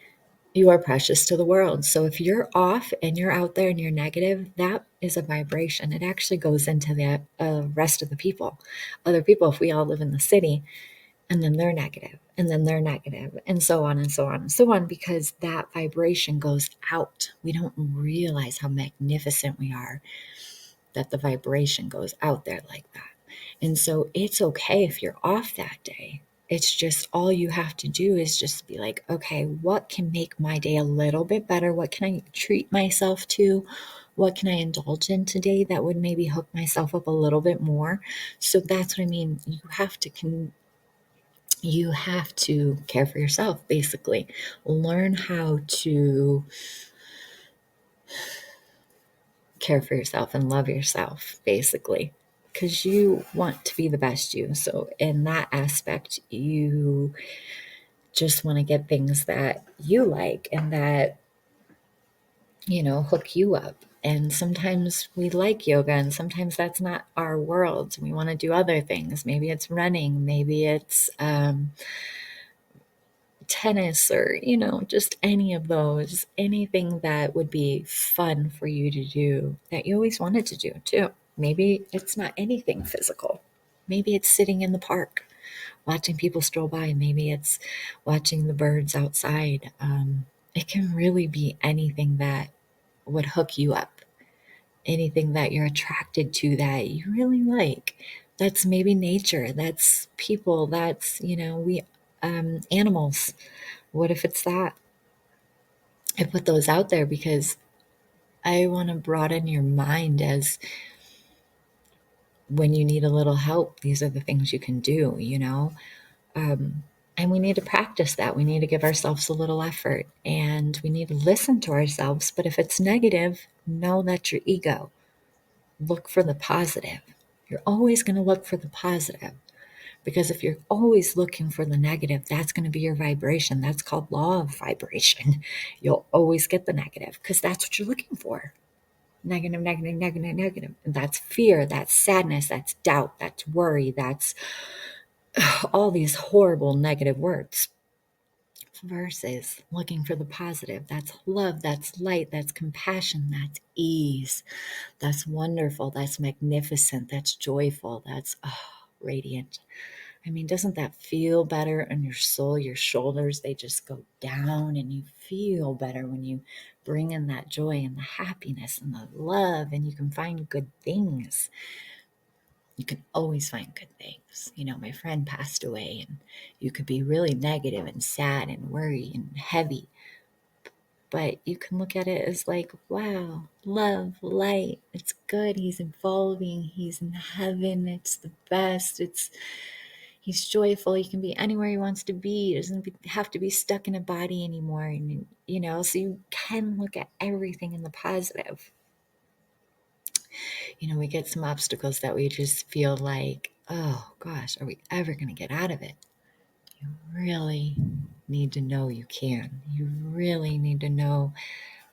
A: you are precious to the world. So if you're off and you're out there and you're negative, that is a vibration. It actually goes into the rest of the people. Other people, if we all live in the city, and then they're negative, and then they're negative, and so on and so on and so on, because that vibration goes out. We don't realize how magnificent we are that the vibration goes out there like that. And so it's okay if you're off that day. It's just all you have to do is just be like, okay, what can make my day a little bit better? What can I treat myself to? What can I indulge in today that would maybe hook myself up a little bit more? So that's what I mean. You have to care for yourself, basically. Learn how to care for yourself and love yourself, basically, because you want to be the best you. So, in that aspect, you just want to get things that you like and that, hook you up. And sometimes we like yoga, and sometimes that's not our world. We want to do other things. Maybe it's running, maybe it's tennis, or just any of those, anything that would be fun for you to do that you always wanted to do too. Maybe it's not anything physical. Maybe it's sitting in the park watching people stroll by. Maybe it's watching the birds outside. It can really be anything that would hook you up, anything that you're attracted to that you really like. That's maybe nature, that's people, that's we animals. What if it's that? I put those out there because I want to broaden your mind as when you need a little help, these are the things you can do. And we need to practice that. We need to give ourselves a little effort, and we need to listen to ourselves. But if it's negative, know that's your ego. Look for the positive. You're always going to look for the positive. Because if you're always looking for the negative, that's going to be your vibration. That's called law of vibration. You'll always get the negative because that's what you're looking for. Negative, negative, negative, negative. And that's fear, that's sadness, that's doubt, that's worry, that's all these horrible negative words. Versus looking for the positive. That's love, that's light, that's compassion, that's ease, that's wonderful, that's magnificent, that's joyful, that's radiant. I mean, doesn't that feel better in your soul? Your shoulders, they just go down, and you feel better when you bring in that joy and the happiness and the love, and you can find good things. You can always find good things. My friend passed away, and you could be really negative and sad and worried and heavy. but you can look at it as like, wow, love, light, it's good, he's evolving, he's in heaven, it's the best, he's joyful, he can be anywhere he wants to be, he doesn't have to be stuck in a body anymore, and so you can look at everything in the positive. We get some obstacles that we just feel like, oh gosh, are we ever going to get out of it? You really need to know you can. You really need to know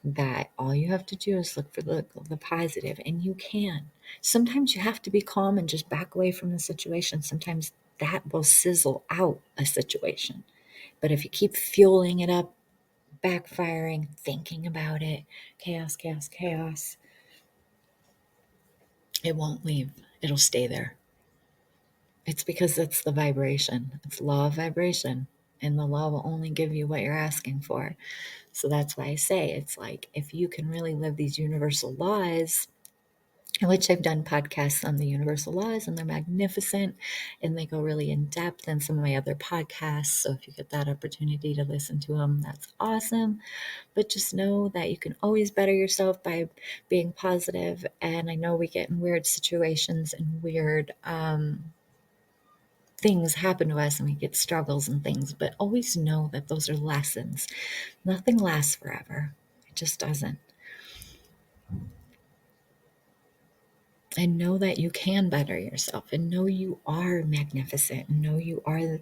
A: that all you have to do is look for the positive, and you can. Sometimes you have to be calm and just back away from the situation. Sometimes that will sizzle out a situation. But if you keep fueling it up, backfiring, thinking about it, chaos, chaos, chaos, it won't leave. It'll stay there. It's because it's the vibration. It's law of vibration. And the law will only give you what you're asking for. So that's why I say it's like, if you can really live these universal laws, which I've done podcasts on the universal laws, and they're magnificent, and they go really in depth in some of my other podcasts. So if you get that opportunity to listen to them, that's awesome. But just know that you can always better yourself by being positive. And I know we get in weird situations and weird things happen to us, and we get struggles and things, but always know that those are lessons. Nothing lasts forever. It just doesn't. And know that you can better yourself, and know you are magnificent, and know you are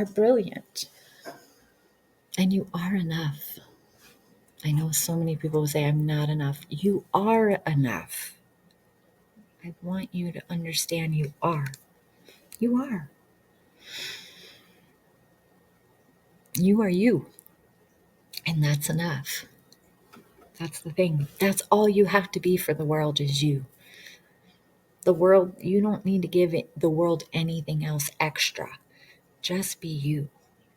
A: brilliant, and you are enough. I know so many people say I'm not enough. You are enough. I want you to understand you are. You are. You are you. And that's enough. That's the thing. That's all you have to be for the world is you. The world, you don't need to give the world anything else extra. Just be you.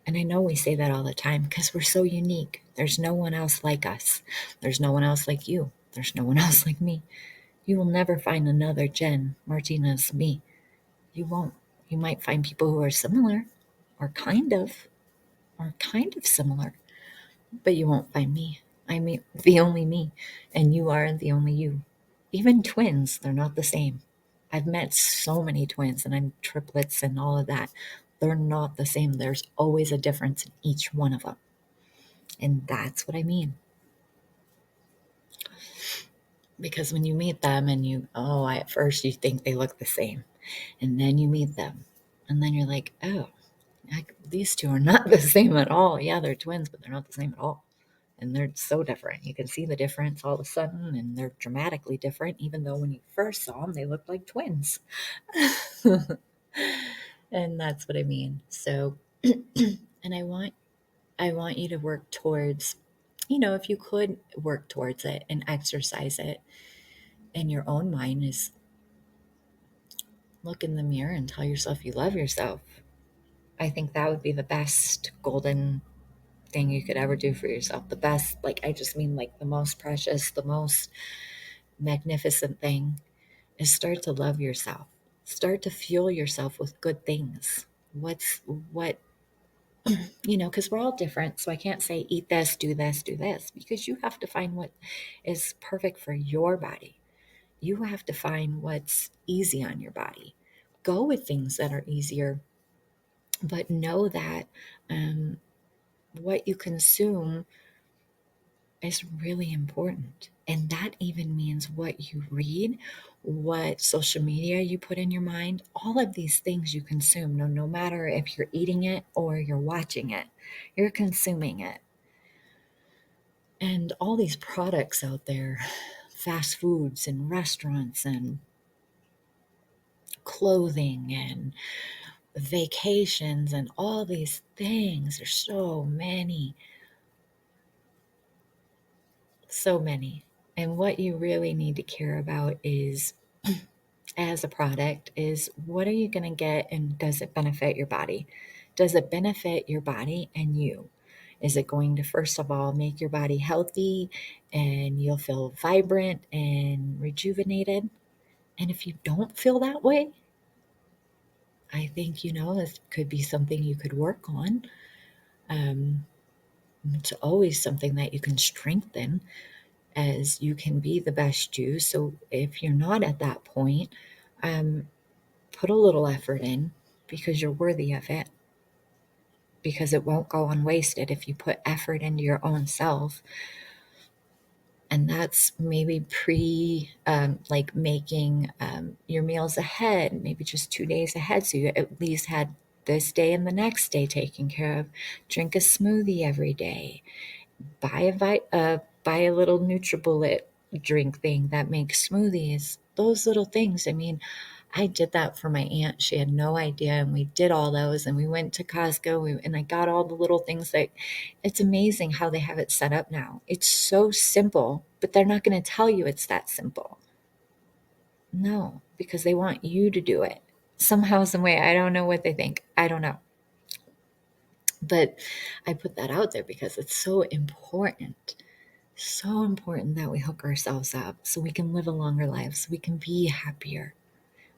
A: And I know we say that all the time because we're so unique. There's no one else like us. There's no one else like you. There's no one else like me. You will never find another Jen Martinez me. You won't. You might find people who are similar or kind of similar, but you won't find me. I mean, the only me, and you are the only you. Even twins, they're not the same. I've met so many twins, and I'm triplets and all of that. They're not the same. There's always a difference in each one of them. And that's what I mean. Because when you meet them and at first you think they look the same. And then you meet them. And then you're like, oh, these two are not the same at all. Yeah, they're twins, but they're not the same at all. And they're so different. You can see the difference all of a sudden, and they're dramatically different, even though when you first saw them, they looked like twins. And that's what I mean. So, and I want you to work towards, if you could work towards it and exercise it in your own mind, is look in the mirror and tell yourself you love yourself. I think that would be the best golden thing you could ever do for yourself. The best, like, I just mean like the most precious, the most magnificent thing is start to love yourself. Start to fuel yourself with good things. What, because we're all different. So I can't say eat this, do this, because you have to find what is perfect for your body. You have to find what's easy on your body. Go with things that are easier, but know that what you consume is really important. And that even means what you read, what social media you put in your mind, all of these things you consume, no matter if you're eating it or you're watching it, you're consuming it. And all these products out there, fast foods and restaurants and clothing and vacations and all these things, there's so many. So many. And what you really need to care about is, as a product, is what are you going to get, and does it benefit your body? Does it benefit your body and you? Is it going to, first of all, make your body healthy and you'll feel vibrant and rejuvenated? And if you don't feel that way, I think, this could be something you could work on. Um, It's always something that you can strengthen as you can be the best you. So if you're not at that point, um, put a little effort in because you're worthy of it, because it won't go unwasted if you put effort into your own self. And that's maybe like making your meals ahead, maybe just 2 days ahead. So you at least had this day and the next day taken care of. Drink a smoothie every day. Buy a little NutriBullet drink thing that makes smoothies. Those little things. I mean, I did that for my aunt. She had no idea, and we did all those. And we went to Costco, and I got all the little things that. It's amazing how they have it set up now. It's so simple, but they're not going to tell you it's that simple. No, because they want you to do it somehow, some way. I don't know what they think. I don't know. But I put that out there because it's so important. So important that we hook ourselves up so we can live a longer life, so we can be happier.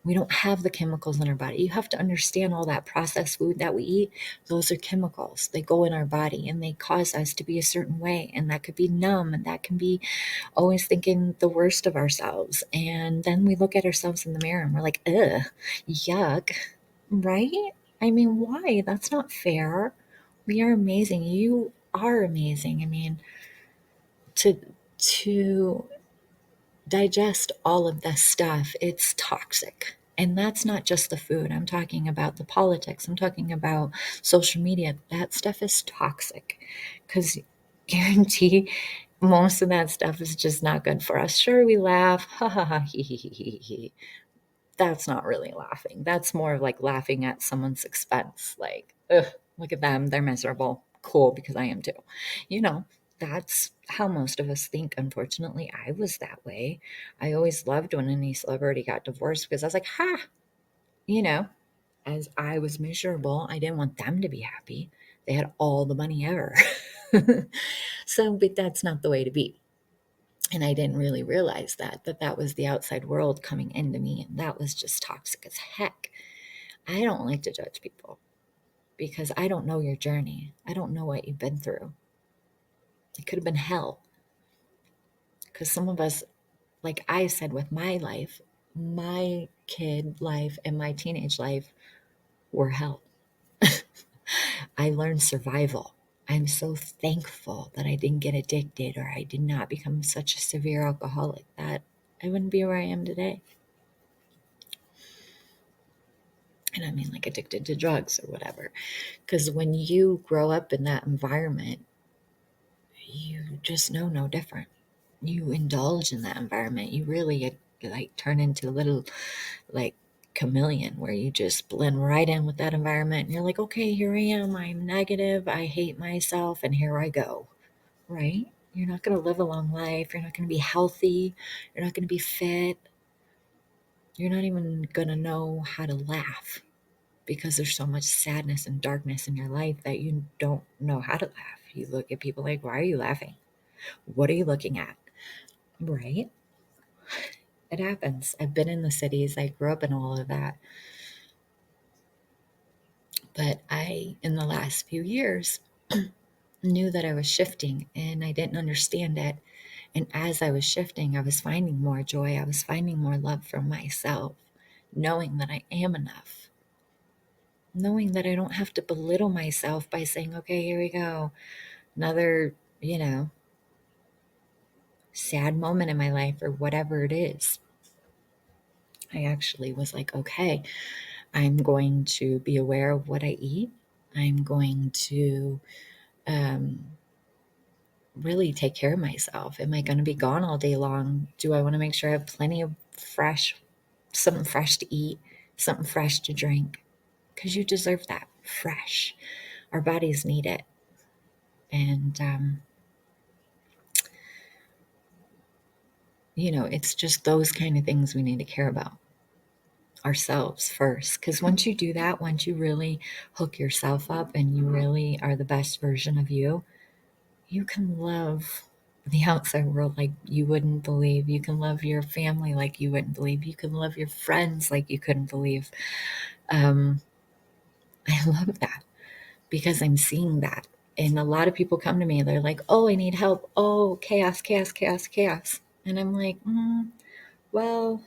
A: We don't have the chemicals in our body. You have to understand all that processed food that we eat. Those are chemicals. They go in our body and they cause us to be a certain way. And that could be numb, and that can be always thinking the worst of ourselves. And then we look at ourselves in the mirror and we're like, ugh, yuck, right? I mean, why? That's not fair. We are amazing. You are amazing. I mean, to digest all of this stuff, it's toxic. And that's not just the food. I'm talking about the politics. I'm talking about social media. That stuff is toxic because guarantee most of that stuff is just not good for us. Sure, we laugh, ha ha ha, he he he he he. That's not really laughing. That's more of like laughing at someone's expense. Like, ugh, look at them. They're miserable. Cool, because I am too. You know, that's how most of us think. Unfortunately, I was that way. I always loved when any celebrity got divorced because I was like, ha, you know, as I was miserable, I didn't want them to be happy. They had all the money ever. So, but that's not the way to be. And I didn't really realize that was the outside world coming into me, and that was just toxic as heck. I don't like to judge people because I don't know your journey. I don't know what you've been through. It could have been hell. Because some of us, like I said with my life, my kid life and my teenage life were hell. I learned survival. I'm so thankful that I didn't get addicted or I did not become such a severe alcoholic that I wouldn't be where I am today. And I mean, like addicted to drugs or whatever. Because when you grow up in that environment, you just know no different. You indulge in that environment. You really like turn into a little like chameleon where you just blend right in with that environment. And you're like, okay, here I am. I'm negative. I hate myself. And here I go. Right? You're not going to live a long life. You're not going to be healthy. You're not going to be fit. You're not even going to know how to laugh because there's so much sadness and darkness in your life that you don't know how to laugh. You look at people like, why are you laughing? What are you looking at? Right? It happens. I've been in the cities. I grew up in all of that. But in the last few years, knew that I was shifting and I didn't understand it. And as I was shifting, I was finding more joy. I was finding more love for myself, knowing that I am enough, knowing that I don't have to belittle myself by saying, okay, here we go. Another, sad moment in my life or whatever it is. I actually was like, okay, I'm going to be aware of what I eat. I'm going to really take care of myself. Am I going to be gone all day long? Do I want to make sure I have plenty of something fresh to eat, something fresh to drink? Because you deserve that fresh. Our bodies need it. And, it's just those kind of things we need to care about ourselves first. Because once you do that, once you really hook yourself up and you really are the best version of you, you can love the outside world like you wouldn't believe. You can love your family like you wouldn't believe. You can love your friends like you couldn't believe. Um, I love that because I'm seeing that. And a lot of people come to me, they're like, oh, I need help. Oh, chaos, chaos, chaos, chaos. And I'm like, well,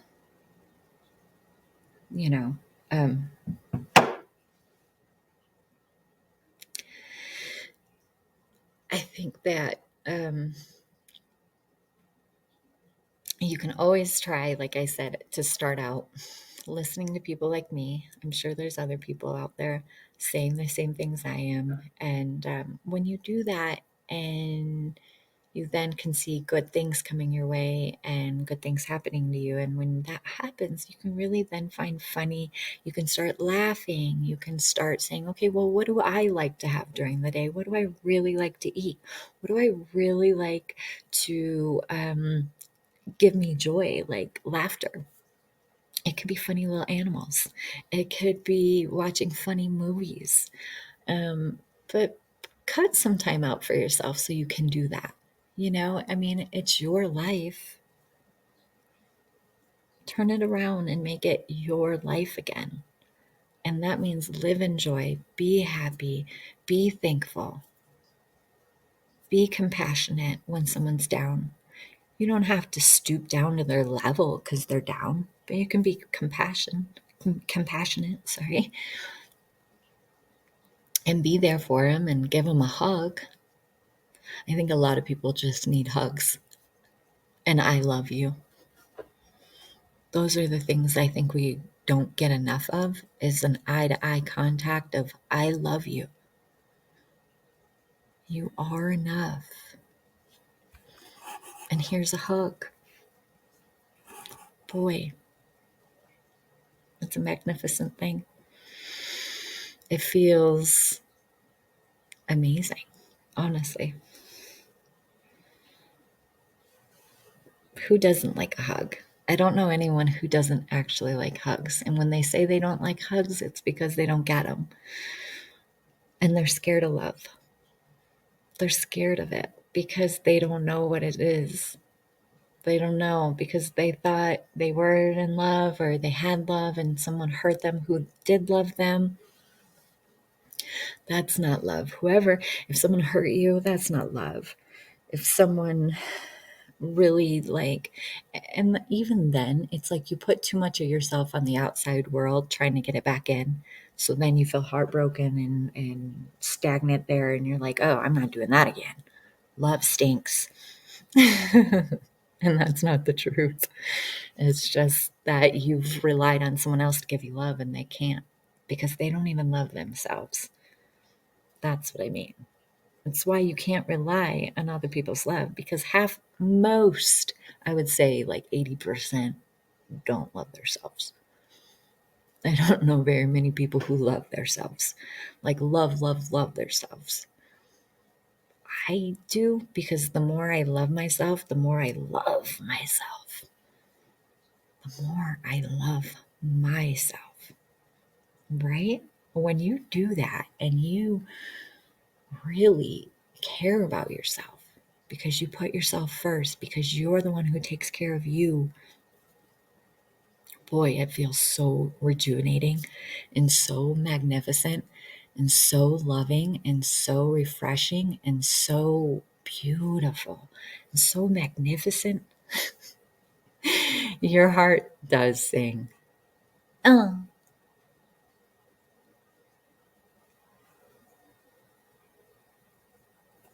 A: you know, um, I think that you can always try, like I said, to start out listening to people like me. I'm sure there's other people out there saying the same things I am. And when you do that, and you then can see good things coming your way and good things happening to you. And when that happens, you can really then find funny. You can start laughing. You can start saying, okay, well, what do I like to have during the day? What do I really like to eat? What do I really like to give me joy, like laughter? It could be funny little animals. It could be watching funny movies. But cut some time out for yourself so you can do that. I mean, it's your life. Turn it around and make it your life again. And that means live in joy, be happy, be thankful, be compassionate when someone's down. You don't have to stoop down to their level because they're down, but you can be compassionate, sorry, and be there for them and give them a hug. I think a lot of people just need hugs. And I love you. Those are the things I think we don't get enough of, is an eye-to-eye contact of I love you. You are enough. And here's a hug. Boy, it's a magnificent thing. It feels amazing, honestly. Who doesn't like a hug? I don't know anyone who doesn't actually like hugs. And when they say they don't like hugs, it's because they don't get them. And they're scared of love. They're scared of it because they don't know what it is. They don't know because they thought they were in love or they had love and someone hurt them who did love them. That's not love. If someone hurt you, that's not love. If someone really and even then, it's like you put too much of yourself on the outside world trying to get it back in. So then you feel heartbroken and stagnant there, and you're like, oh, I'm not doing that again. Love stinks. And that's not the truth. It's just that you've relied on someone else to give you love and they can't because they don't even love themselves. That's what I mean. That's why you can't rely on other people's love because I would say like 80% don't love themselves. I don't know very many people who love themselves, like love, love, love themselves. I do because the more I love myself, the more I love myself. The more I love myself, right? When you do that and you really care about yourself because you put yourself first, because you're the one who takes care of you, boy, it feels so rejuvenating and so magnificent and so loving and so refreshing and so beautiful and so magnificent. Your heart does sing. Oh,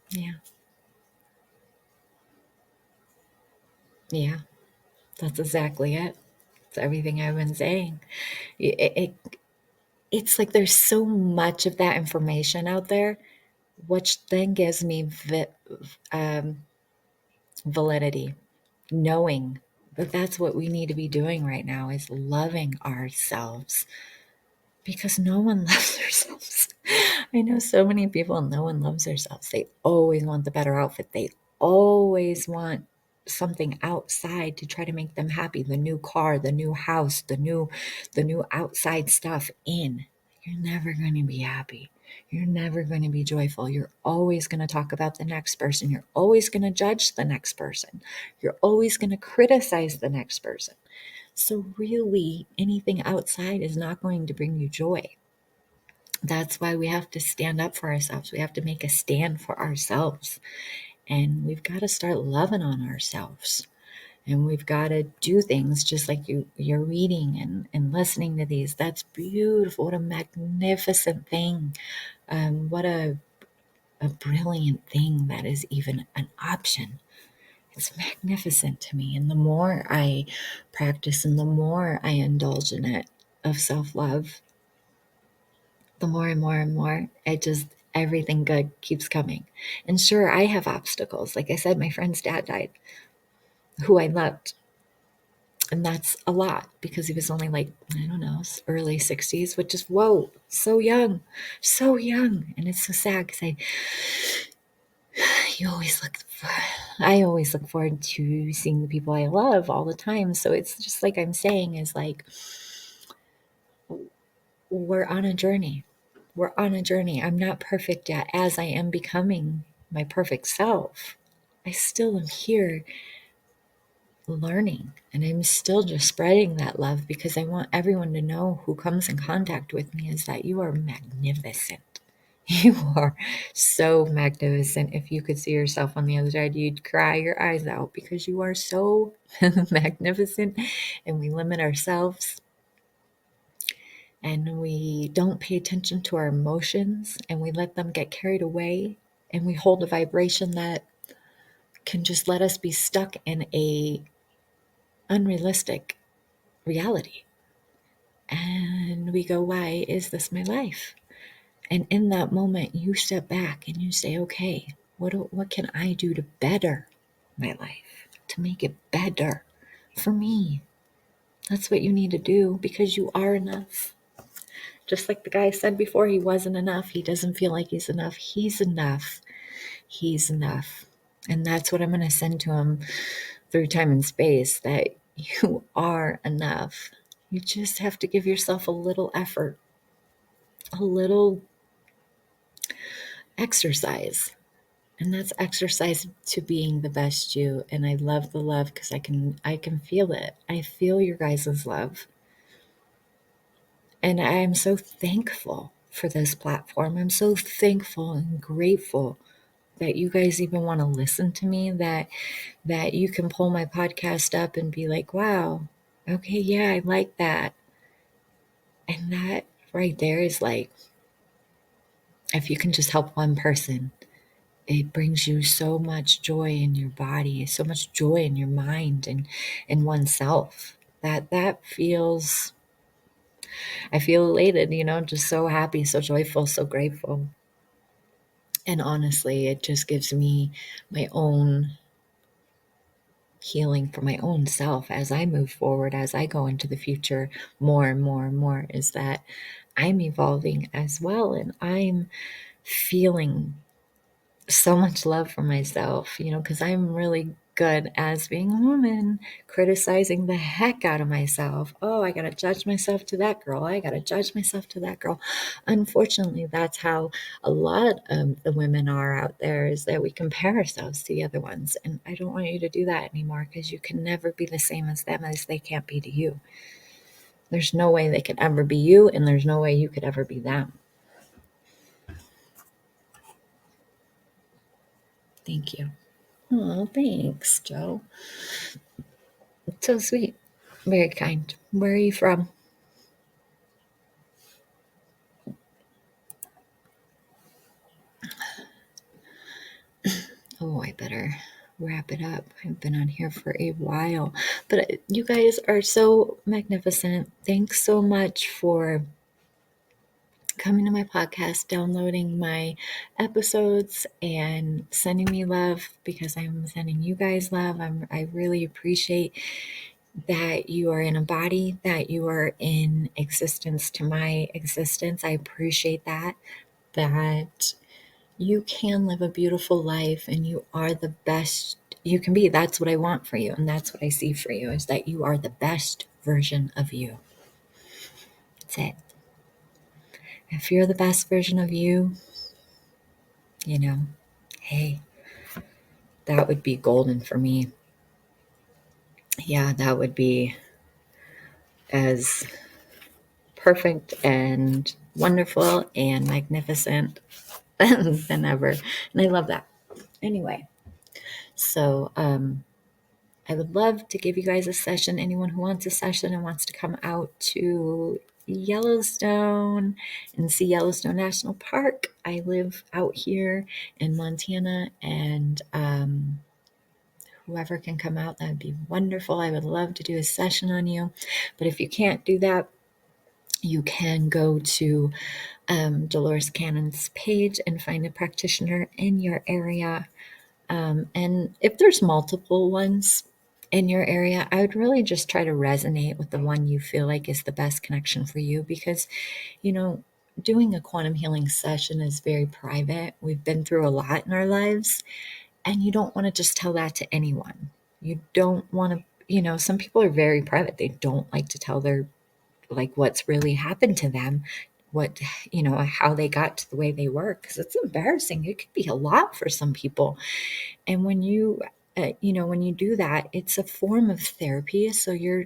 A: yeah. Yeah, that's exactly it. It's everything I've been saying. It's like there's so much of that information out there, which then gives me um, validity, knowing that that's what we need to be doing right now is loving ourselves because no one loves themselves. I know so many people, no one loves themselves. They always want the better outfit. They always want something outside to try to make them happy. The new car, the new house, the new outside stuff in. You're never going to be happy. You're never going to be joyful. You're always going to talk about the next person. You're always going to judge the next person. You're always going to criticize the next person. So really, anything outside is not going to bring you joy. That's why we have to stand up for ourselves. We have to make a stand for ourselves. And we've got to start loving on ourselves. And we've got to do things just like you're reading and listening to these. That's beautiful. What a magnificent thing. What a brilliant thing that is even an option. It's magnificent to me. And the more I practice and the more I indulge in it of self love, the more and more and more, everything good keeps coming. And sure, I have obstacles. Like I said, my friend's dad died, who I loved. And that's a lot because he was only like, I don't know, early 60s, which is, whoa, so young, so young. And it's so sad because you always look for, I always look forward to seeing the people I love all the time. So it's just like I'm saying is like, we're on a journey. We're on a journey. I'm not perfect yet as I am becoming my perfect self. I still am here learning and I'm still just spreading that love because I want everyone to know who comes in contact with me is that you are magnificent. You are so magnificent. If you could see yourself on the other side, you'd cry your eyes out because you are so magnificent and we limit ourselves and we don't pay attention to our emotions and we let them get carried away and we hold a vibration that can just let us be stuck in a unrealistic reality. And we go, why is this my life? And in that moment, you step back and you say, okay, what can I do to better my life, to make it better for me? That's what you need to do because you are enough. Just like the guy said before, he wasn't enough. He doesn't feel like he's enough. He's enough. He's enough. And that's what I'm going to send to him through time and space, that you are enough. You just have to give yourself a little effort, a little exercise. And that's exercise to being the best you. And I love the love because I can feel it. I feel your guys' love. And I am so thankful for this platform. I'm so thankful and grateful that you guys even want to listen to me, that you can pull my podcast up and be like, wow, okay, yeah, I like that. And that right there is like, if you can just help one person, it brings you so much joy in your body, so much joy in your mind and in oneself. That feels, I feel elated, just so happy, so joyful, so grateful. And honestly, it just gives me my own healing for my own self as I move forward, as I go into the future more and more and more, is that I'm evolving as well. And I'm feeling so much love for myself, because I'm really good as being a woman, criticizing the heck out of myself. Oh, I got to judge myself to that girl. I got to judge myself to that girl. Unfortunately, that's how a lot of the women are out there, is that we compare ourselves to the other ones. And I don't want you to do that anymore because you can never be the same as them as they can't be to you. There's no way they could ever be you, and there's no way you could ever be them. Thank you. Oh, thanks, Joe. It's so sweet. Very kind. Where are you from? Oh, I better wrap it up. I've been on here for a while. But you guys are so magnificent. Thanks so much for coming to my podcast, downloading my episodes, and sending me love, because I'm sending you guys love. I really appreciate that you are in a body, that you are in existence to my existence. I appreciate that you can live a beautiful life and you are the best you can be. That's what I want for you. And that's what I see for you, is that you are the best version of you. That's it. If you're the best version of you, hey, that would be golden for me. Yeah, that would be as perfect and wonderful and magnificent than ever. And I love that. Anyway, so I would love to give you guys a session. Anyone who wants a session and wants to come out to Yellowstone and see Yellowstone National Park. I live out here in Montana, and whoever can come out, that'd be wonderful. I would love to do a session on you. But if you can't do that, you can go to Dolores Cannon's page and find a practitioner in your area. And if there's multiple ones in your area, I would really just try to resonate with the one you feel like is the best connection for you, because, you know, doing a quantum healing session is very private. We've been through a lot in our lives, and you don't want to just tell that to anyone. You don't want to, some people are very private. They don't like to tell their, like, what's really happened to them, what, how they got to the way they were, because it's embarrassing. It could be a lot for some people. And when when you do that, it's a form of therapy. So you're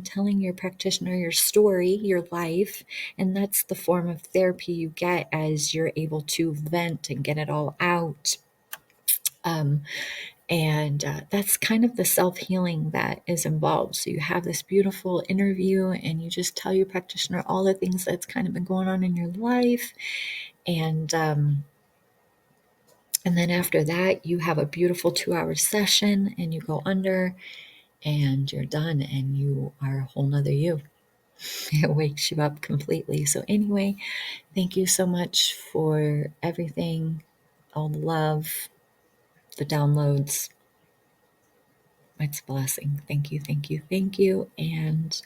A: telling your practitioner your story, your life, and that's the form of therapy you get as you're able to vent and get it all out. And that's kind of the self-healing that is involved. So you have this beautiful interview and you just tell your practitioner all the things that's kind of been going on in your life. And then after that, you have a beautiful 2-hour session and you go under and you're done and you are a whole nother you. It wakes you up completely. So anyway, thank you so much for everything, all the love, the downloads. It's a blessing. Thank you, thank you, thank you. And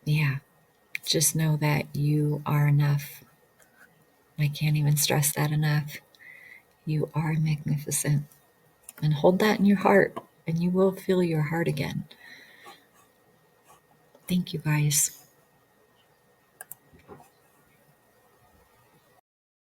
A: yeah, just know that you are enough. I can't even stress that enough. You are magnificent. And hold that in your heart, and you will feel your heart again. Thank you, guys.